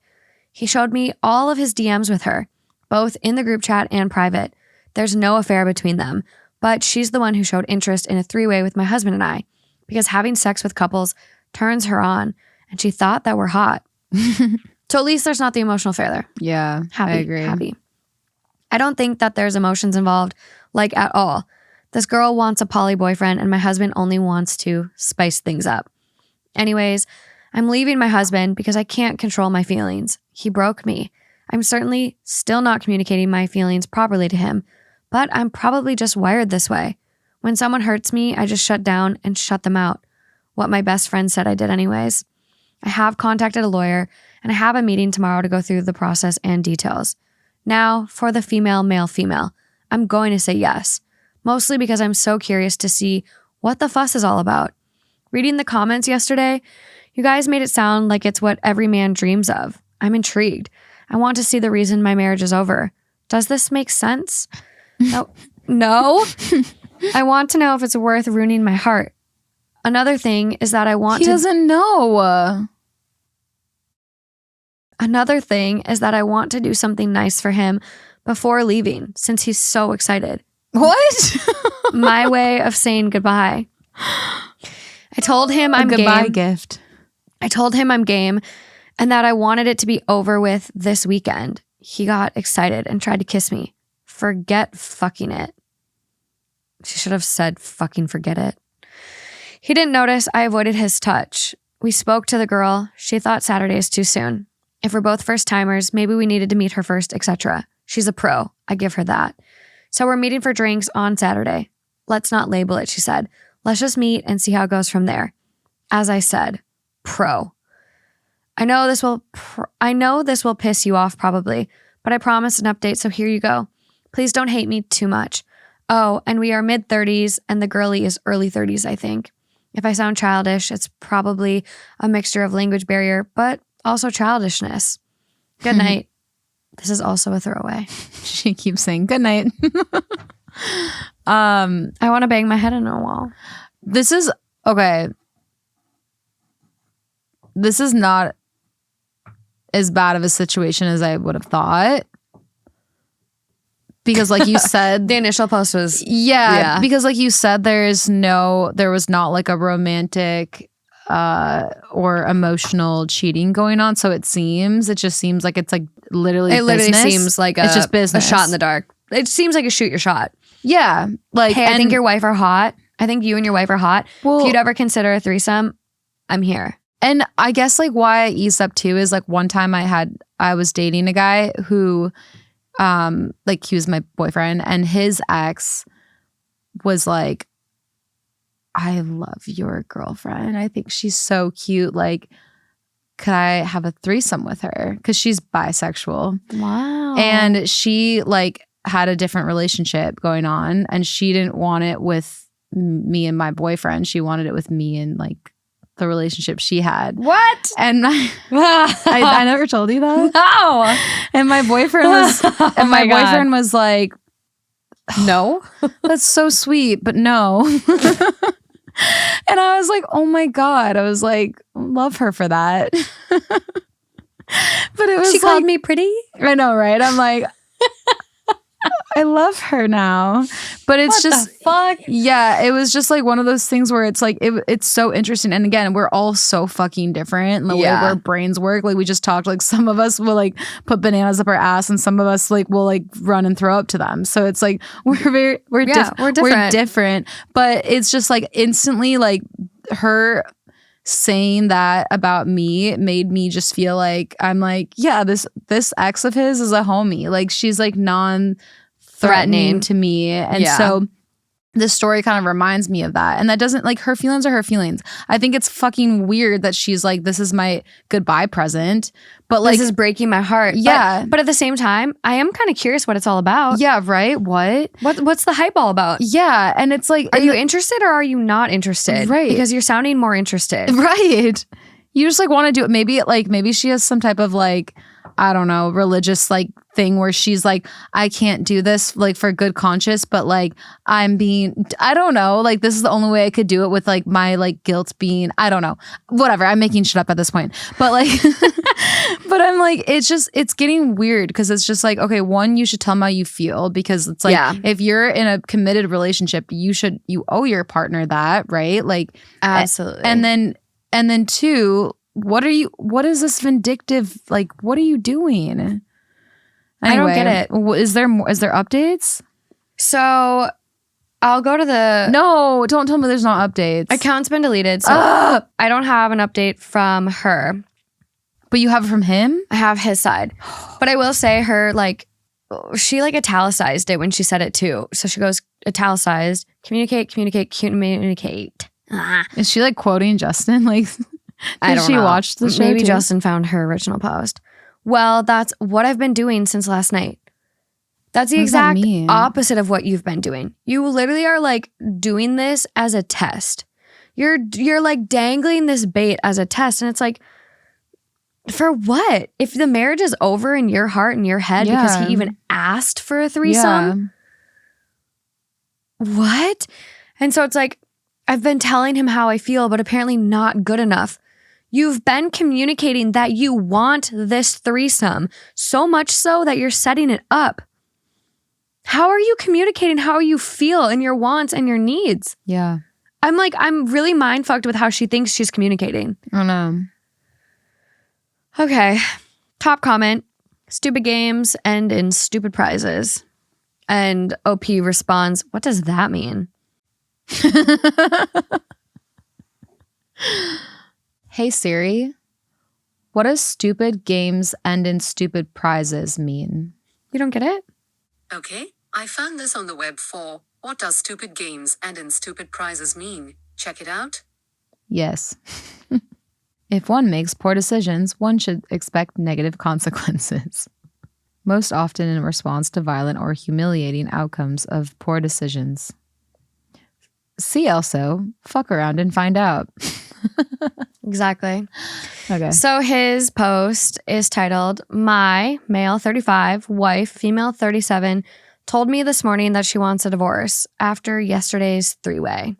He showed me all of his DMs with her, both in the group chat and private. There's no affair between them, but she's the one who showed interest in a three-way with my husband and I, because having sex with couples turns her on, and she thought that we're hot. So at least there's not the emotional affair there. Yeah, I agree. Happy. I don't think that there's emotions involved, like at all. This girl wants a poly boyfriend and my husband only wants to spice things up. Anyways, I'm leaving my husband because I can't control my feelings. He broke me. I'm certainly still not communicating my feelings properly to him, but I'm probably just wired this way. When someone hurts me, I just shut down and shut them out. What my best friend said I did anyways. I have contacted a lawyer and I have a meeting tomorrow to go through the process and details. Now, for the female, male, female, I'm going to say yes, mostly because I'm so curious to see what the fuss is all about. Reading the comments yesterday, you guys made it sound like it's what every man dreams of. I'm intrigued. I want to see the reason my marriage is over. Does this make sense? No. I want to know if it's worth ruining my heart. Another thing is that I want He doesn't know. Another thing is that I want to do something nice for him before leaving, since he's so excited. What? My way of saying goodbye. I told him I'm game. Goodbye gift. I told him I'm game and that I wanted it to be over with this weekend. He got excited and tried to kiss me. Forget fucking it. She should have said fucking forget it. He didn't notice I avoided his touch. We spoke to the girl. She thought Saturday is too soon. If we're both first timers, maybe we needed to meet her first, etc. She's a pro. I give her that. So we're meeting for drinks on Saturday. Let's not label it, she said. Let's just meet and see how it goes from there. As I said, pro. I know this will piss you off probably, but I promised an update, so here you go. Please don't hate me too much. Oh, and we are mid-30s and the girlie is early 30s, I think. If I sound childish, it's probably a mixture of language barrier, but also childishness. Good night. This is also a throwaway. She keeps saying good night. I want to bang my head in a wall. This is okay. This is not as bad of a situation as I would have thought. Because like you said, the initial post was yeah, because like you said, there was not like a romantic or emotional cheating going on. So it just seems like it's like literally seems like it's just business. A shot in the dark. It seems like a shoot your shot. Yeah. Like, hey, I think your wife are hot. I think you and your wife are hot. Well, if you'd ever consider a threesome, I'm here. And I guess like why I eased up too is like one time I was dating a guy who like he was my boyfriend and his ex was like, I love your girlfriend. I think she's so cute. Like, could I have a threesome with her? Because she's bisexual. Wow. And she like had a different relationship going on and she didn't want it with me and my boyfriend. She wanted it with me and like the relationship she had. What? And I never told you that. No. And my boyfriend was like, no, that's so sweet, but no. And I was like, oh my God. I was like, love her for that. But it was she called me pretty. I know, right? I'm like, I love her now. But it's what just the fuck? Yeah, it was just like one of those things where it's like it's so interesting. And again, we're all so fucking different in the way our brains work. Like we just talked, like some of us will like put bananas up our ass and some of us like will like run and throw up to them. So it's like we're different. But it's just like instantly like her saying that about me made me just feel like I'm like, yeah, this ex of his is a homie. Like she's like non-threatening to me. And so this story kind of reminds me of that. And that doesn't, like, her feelings are her feelings. I think it's fucking weird that she's like, this is my goodbye present. But like, this is breaking my heart. Yeah. But at the same time, I am kind of curious what it's all about. yeah, right? What's the hype all about? Yeah. And it's like, Are you interested or are you not interested? Right. Because you're sounding more interested. right. You just like want to do it. Maybe she has some type of like, I don't know, religious like thing where she's like, I can't do this like for good conscience, but like I don't know, like this is the only way I could do it with like my like guilt being, I don't know, whatever. I'm making shit up at this point, but like, but I'm like, it's getting weird because it's just like, okay, one, you should tell them how you feel because it's like, if you're in a committed relationship, you owe your partner that, right? Like, absolutely. And then two, what is this vindictive, like, what are you doing? Anyway, I don't get it. Is there updates? So I'll go to the... No, don't tell me there's not updates. Account's been deleted, so I don't have an update from her. But you have it from him? I have his side. But I will say her, like, she like italicized it when she said it too. So she goes, italicized, communicate. Is she like quoting Justin? Like... I don't know. Did she watch the show? Maybe too? Justin found her original post. Well, that's what I've been doing since last night. That's the exact opposite of what you've been doing. You literally are like doing this as a test. You're like dangling this bait as a test. And it's like, for what? If the marriage is over in your heart and your head because he even asked for a threesome? What? And so it's like, I've been telling him how I feel, but apparently not good enough. You've been communicating that you want this threesome, so much so that you're setting it up. How are you communicating how you feel and your wants and your needs? Yeah. I'm really mind fucked with how she thinks she's communicating. Oh no. Okay. Top comment. Stupid games end in stupid prizes. And OP responds, what does that mean? Hey Siri, what does stupid games end in stupid prizes mean? You don't get it? Okay, I found this on the web for what does stupid games end in stupid prizes mean? Check it out. Yes. If one makes poor decisions, one should expect negative consequences. Most often in response to violent or humiliating outcomes of poor decisions. See also, fuck around and find out. Exactly. Okay. So his post is titled, My male 35, wife, female 37, told me this morning that she wants a divorce after yesterday's three-way.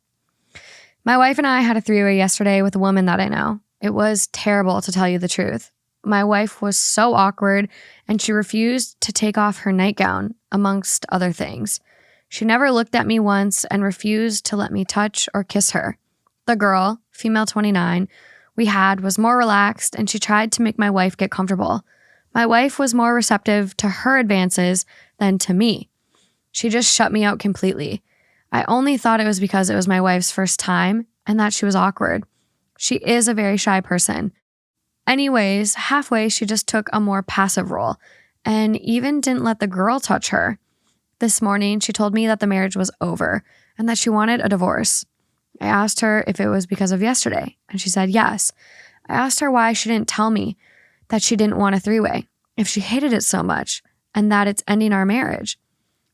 My wife and I had a three-way yesterday with a woman that I know. It was terrible, to tell you the truth. My wife was so awkward and she refused to take off her nightgown, amongst other things. She never looked at me once and refused to let me touch or kiss her. The girl, female 29, we had was more relaxed and she tried to make my wife get comfortable. My wife was more receptive to her advances than to me. She just shut me out completely. I only thought it was because it was my wife's first time and that she was awkward. She is a very shy person. Anyways, halfway she just took a more passive role and even didn't let the girl touch her. This morning, she told me that the marriage was over and that she wanted a divorce. I asked her if it was because of yesterday, and she said yes. I asked her why she didn't tell me that she didn't want a three-way, if she hated it so much, and that it's ending our marriage.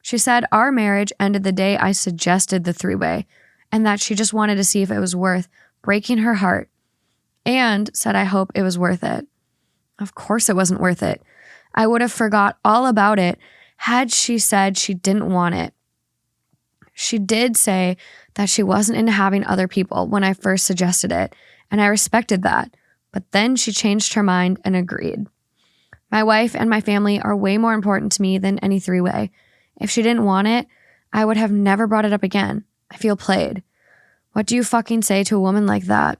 She said our marriage ended the day I suggested the three-way, and that she just wanted to see if it was worth breaking her heart, and said I hope it was worth it. Of course it wasn't worth it. I would have forgot all about it had she said she didn't want it. She did say that she wasn't into having other people when I first suggested it, and I respected that, but then she changed her mind and agreed. My wife and my family are way more important to me than any three-way. If she didn't want it, I would have never brought it up again. I feel played. What do you fucking say to a woman like that?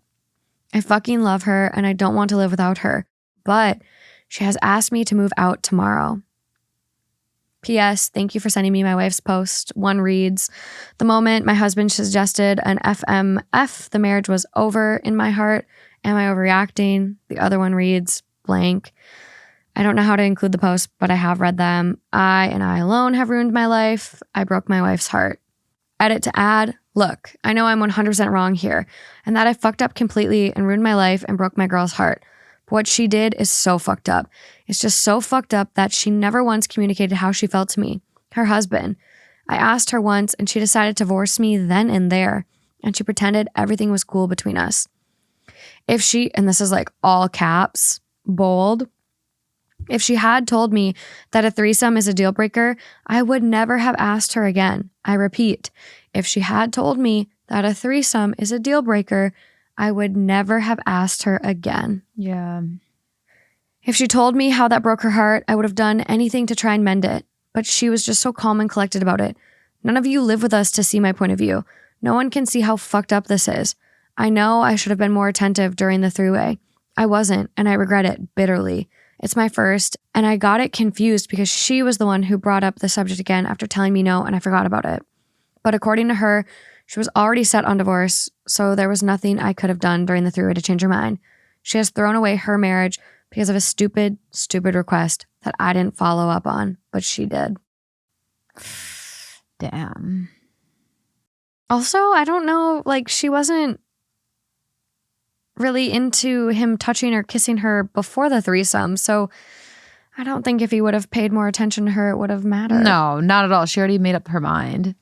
I fucking love her and I don't want to live without her, but she has asked me to move out tomorrow. P.S. Thank you for sending me my wife's post. One reads, the moment my husband suggested an FMF, the marriage was over in my heart. Am I overreacting? The other one reads, blank. I don't know how to include the post, but I have read them. I and I alone have ruined my life. I broke my wife's heart. edit to add, look, I know I'm 100% wrong here and that I fucked up completely and ruined my life and broke my girl's heart. But what she did is so fucked up. It's just so fucked up that she never once communicated how she felt to me, her husband. I asked her once and she decided to divorce me then and there. And she pretended everything was cool between us. If she, and this is like all caps, bold, if she had told me that a threesome is a deal breaker, I would never have asked her again. I repeat, if she had told me that a threesome is a deal breaker, I would never have asked her again. Yeah. If she told me how that broke her heart, I would have done anything to try and mend it. But she was just so calm and collected about it. None of you live with us to see my point of view. No one can see how fucked up this is. I know I should have been more attentive during the three-way. I wasn't, and I regret it bitterly. It's my first, and I got it confused because she was the one who brought up the subject again after telling me no, and I forgot about it. But according to her, she was already set on divorce, so there was nothing I could have done during the three-way to change her mind. She has thrown away her marriage because of a stupid, stupid request that I didn't follow up on, but she did. Damn. Also, I don't know, like, she wasn't really into him touching or kissing her before the threesome, so I don't think if he would have paid more attention to her, it would have mattered. No, not at all. She already made up her mind.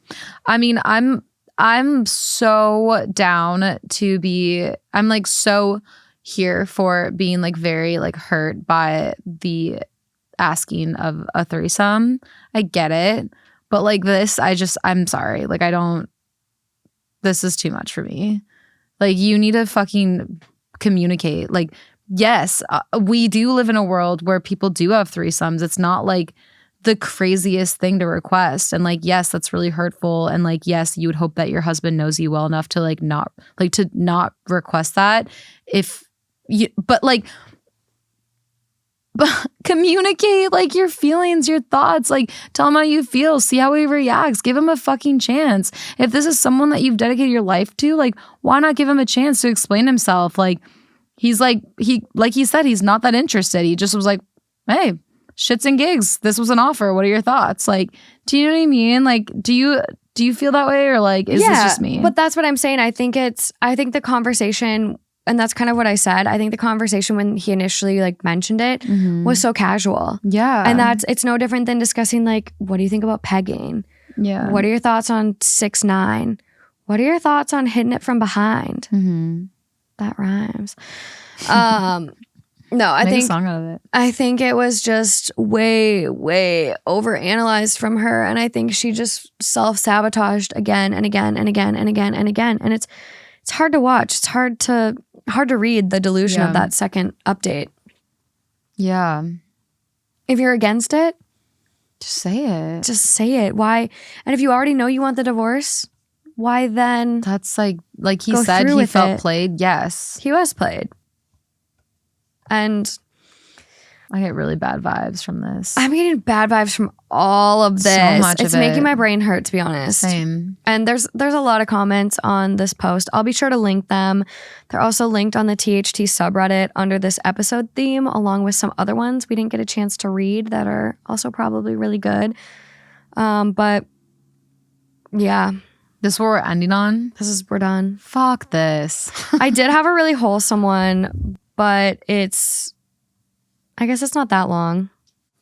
I mean, I'm so down to be, I'm like so here for being like very like hurt by the asking of a threesome. I get it. But like this, I'm sorry. Like this is too much for me. Like you need to fucking communicate. Like, yes, we do live in a world where people do have threesomes. It's not like the craziest thing to request. And like, yes, that's really hurtful. And like, yes, you would hope that your husband knows you well enough to like not request that. But communicate like your feelings, your thoughts, like tell him how you feel, see how he reacts, give him a fucking chance. If this is someone that you've dedicated your life to, like why not give him a chance to explain himself? Like he said, he's not that interested. He just was like, hey, shits and gigs. This was an offer. What are your thoughts? Like, do you know what I mean? Like, do you feel that way or like, is this just me? But that's what I'm saying. I think the conversation, and that's kind of what I said. I think the conversation when he initially like mentioned it was so casual. Yeah. And it's no different than discussing like, what do you think about pegging? Yeah. What are your thoughts on 6ix9ine? What are your thoughts on hitting it from behind? Mm-hmm. That rhymes. No, Make a song out of it. I think it was just way, way overanalyzed from her. And I think she just self-sabotaged again and again and again and again and again. And it's hard to watch. It's hard to read the delusion of that second update. Yeah. If you're against it, just say it. Just say it. Why? And if you already know you want the divorce, why then? That's like he said he felt played. Yes. He was played. And I get really bad vibes from this. I'm getting bad vibes from all of this. So much it's of making it. my brain hurt, to be honest. Same. And there's a lot of comments on this post. I'll be sure to link them. They're also linked on the THT subreddit under this episode theme, along with some other ones we didn't get a chance to read that are also probably really good. But yeah. This is what we're ending on? We're done. Fuck this. I did have a really wholesome one, but I guess it's not that long.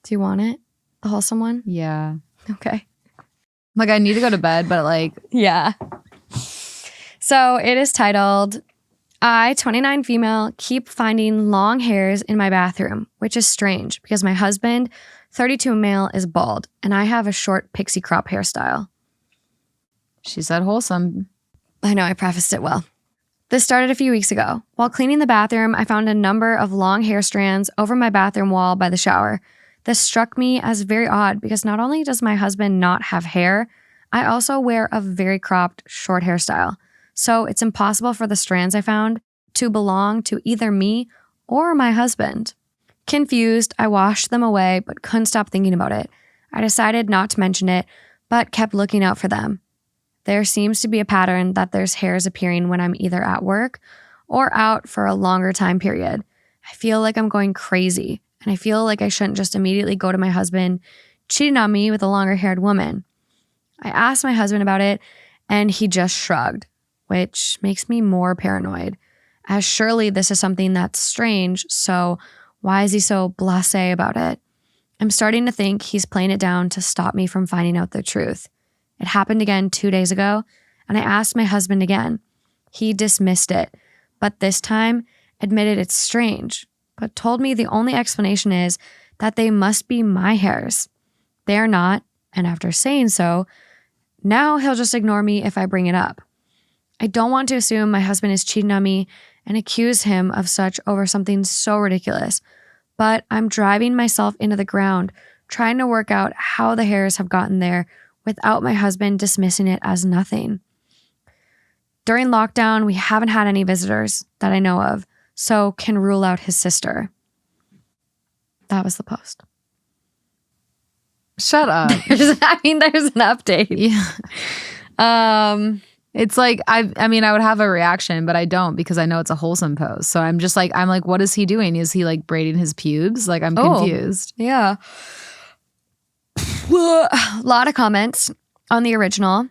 Do you want it? The wholesome one? Yeah. Okay. Like I need to go to bed, but like. Yeah. So it is titled, I, 29 female, keep finding long hairs in my bathroom, which is strange because my husband, 32 male, is bald and I have a short pixie crop hairstyle. She said wholesome. I know, I prefaced it well. This started a few weeks ago. While cleaning the bathroom, I found a number of long hair strands over my bathroom wall by the shower. This struck me as very odd because not only does my husband not have hair, I also wear a very cropped, short hairstyle. So it's impossible for the strands I found to belong to either me or my husband. Confused, I washed them away but couldn't stop thinking about it. I decided not to mention it, but kept looking out for them. There seems to be a pattern that there's hairs appearing when I'm either at work or out for a longer time period. I feel like I'm going crazy, and I feel like I shouldn't just immediately go to my husband cheating on me with a longer-haired woman. I asked my husband about it, And he just shrugged, which makes me more paranoid, as surely this is something that's strange, so why is he so blasé about it? I'm starting to think he's playing it down to stop me from finding out the truth. It happened again 2 days ago, and I asked my husband again. He dismissed it, but this time admitted it's strange, but told me the only explanation is that they must be my hairs. They are not, and after saying so, now he'll just ignore me if I bring it up. I don't want to assume my husband is cheating on me and accuse him of such over something so ridiculous, but I'm driving myself into the ground, trying to work out how the hairs have gotten there without my husband dismissing it as nothing. During lockdown, we haven't had any visitors that I know of, so can rule out his sister. That was the post. Shut up. There's an update. Yeah. It's like, I would have a reaction, but I don't because I know it's a wholesome post. So I'm like, what is he doing? Is he like braiding his pubes? Like, I'm confused. Yeah. A lot of comments on the original.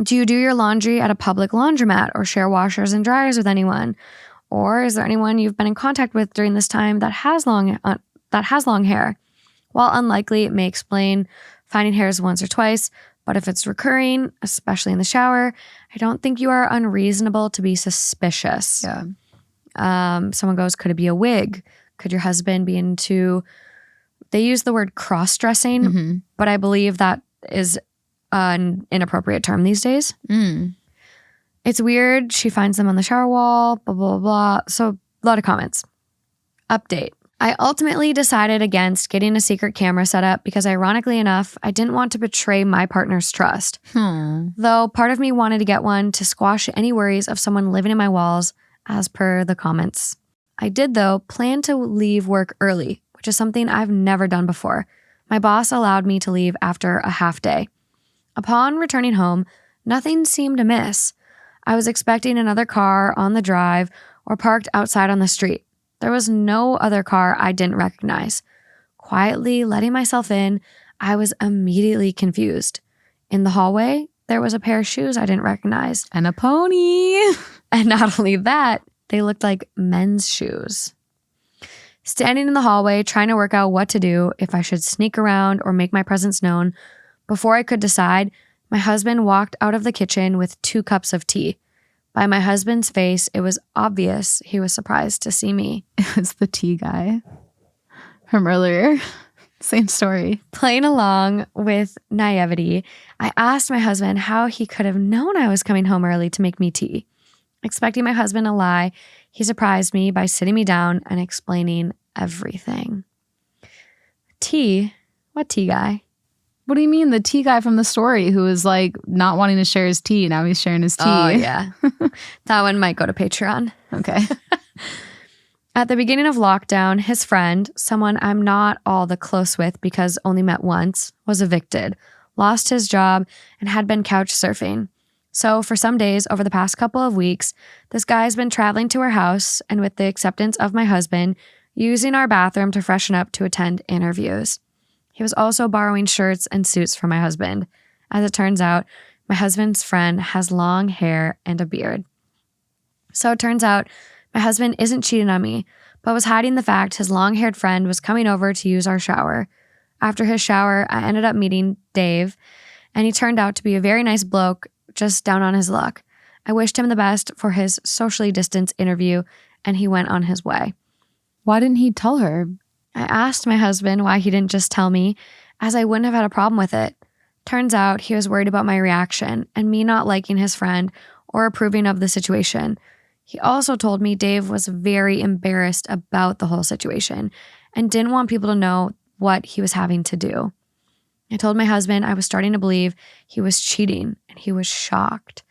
Do you do your laundry at a public laundromat or share washers and dryers with anyone? Or is there anyone you've been in contact with during this time that has long hair? While unlikely, it may explain finding hairs once or twice, but if it's recurring, especially in the shower, I don't think you are unreasonable to be suspicious. Yeah. Someone goes, could it be a wig? Could your husband be into, they use the word cross-dressing, but I believe that is an inappropriate term these days. It's weird. She finds them on the shower wall, blah, blah, blah. So a lot of comments. Update. I ultimately decided against getting a secret camera set up because ironically enough, I didn't want to betray my partner's trust. Though part of me wanted to get one to squash any worries of someone living in my walls, as per the comments. I did, though, plan to leave work early, which is something I've never done before. My boss allowed me to leave after a half day. Upon returning home, nothing seemed amiss. I was expecting another car on the drive or parked outside on the street. There was no other car I didn't recognize. Quietly letting myself in, I was immediately confused. In the hallway, there was a pair of shoes I didn't recognize. And a pony. And not only that, they looked like men's shoes. Standing in the hallway, trying to work out what to do, if I should sneak around or make my presence known, before I could decide, my husband walked out of the kitchen with 2 cups of tea. By my husband's face, it was obvious he was surprised to see me. It was the tea guy from earlier. Same story. Playing along with naivety, I asked my husband how he could have known I was coming home early to make me tea. Expecting my husband to lie, he surprised me by sitting me down and explaining everything. Tea? What tea guy? What do you mean? The tea guy from the story who was like not wanting to share his tea. Now he's sharing his tea. Oh, yeah. That one might go to Patreon. Okay. At the beginning of lockdown, his friend, someone I'm not all the close with because only met once, was evicted, lost his job, and had been couch surfing. So for some days over the past couple of weeks, this guy has been traveling to our house and with the acceptance of my husband, using our bathroom to freshen up to attend interviews. He was also borrowing shirts and suits from my husband. As it turns out, my husband's friend has long hair and a beard. So it turns out my husband isn't cheating on me, but was hiding the fact his long-haired friend was coming over to use our shower. After his shower, I ended up meeting Dave, and he turned out to be a very nice bloke, just down on his luck. I wished him the best for his socially distanced interview, and he went on his way. Why didn't he tell her? I asked my husband why he didn't just tell me, as I wouldn't have had a problem with it. Turns out he was worried about my reaction and me not liking his friend or approving of the situation. He also told me Dave was very embarrassed about the whole situation and didn't want people to know what he was having to do. I told my husband I was starting to believe he was cheating, and he was shocked,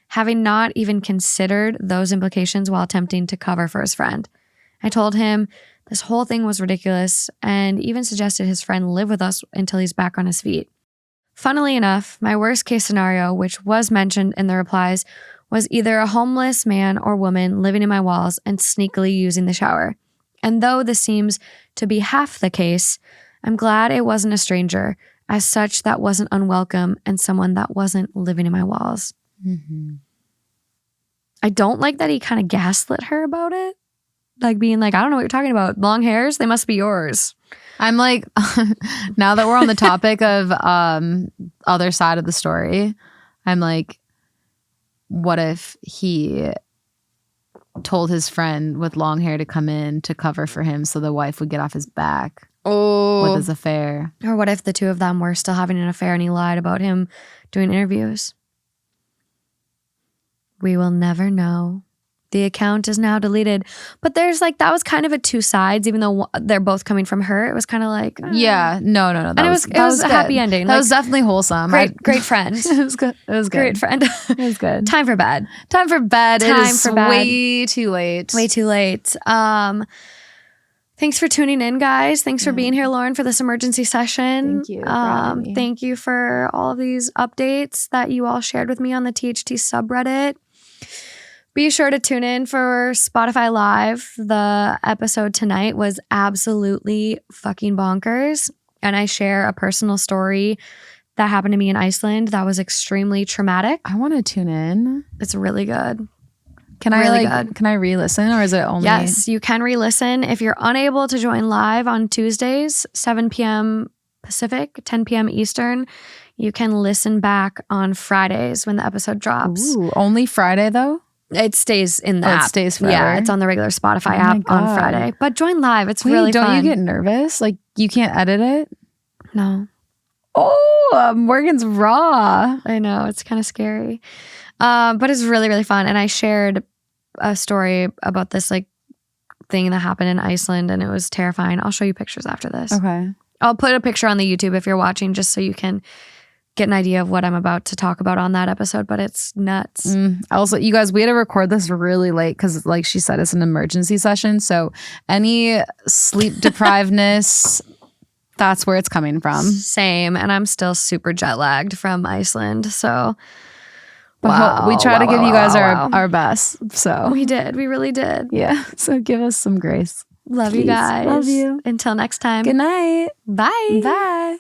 having not even considered those implications while attempting to cover for his friend. I told him this whole thing was ridiculous and even suggested his friend live with us until he's back on his feet. Funnily enough, my worst case scenario, which was mentioned in the replies, was either a homeless man or woman living in my walls and sneakily using the shower. And though this seems to be half the case, I'm glad it wasn't a stranger, as such that wasn't unwelcome and someone that wasn't living in my walls. I don't like that he kind of gaslit her about it. Like being like, I don't know what you're talking about. Long hairs, they must be yours. I'm like, now that we're on the topic of other side of the story, I'm like, what if he told his friend with long hair to come in to cover for him so the wife would get off his back with his affair? Or what if the two of them were still having an affair and he lied about him doing interviews? We will never know. The account is now deleted. But there's like, that was kind of a two sides, even though they're both coming from her. It was kind of like, yeah, no. And it was a happy ending. That was definitely wholesome. Great friend. It was good. It was good. Great friend. It was good. Time for bed. Time for bed. It is for bed. way too late. Way too late. Thanks for tuning in, guys. Thanks for being here, Lauren, for this emergency session. Thank you for having me. Thank you for all of these updates that you all shared with me on the THT subreddit. Be sure to tune in for Spotify Live. The episode tonight was absolutely fucking bonkers. And I share a personal story that happened to me in Iceland that was extremely traumatic. I want to tune in. It's really good. Can I re-listen, or is it only? Yes, you can re-listen. If you're unable to join live on Tuesdays, 7 p.m. Pacific, 10 p.m. Eastern, you can listen back on Fridays when the episode drops. Ooh, only Friday though? It stays in the app. It stays forever? Yeah, it's on the regular Spotify app on Friday. But join live. It's really fun. Don't you get nervous? Like you can't edit it? No. Oh, Morgan's raw. I know. It's kind of scary. But it's really, really fun. And I shared a story about this like thing that happened in Iceland and it was terrifying. I'll show you pictures after this. Okay. I'll put a picture on the YouTube if you're watching just so you can get an idea of what I'm about to talk about on that episode, but it's nuts. Also, you guys, we had to record this really late because like she said, it's an emergency session. So any sleep deprivedness, that's where it's coming from. Same. And I'm still super jet lagged from Iceland. So we try to give you guys our best. So we did. We really did. Yeah. So give us some grace. Love you guys. Love you. Until next time. Good night. Bye. Bye.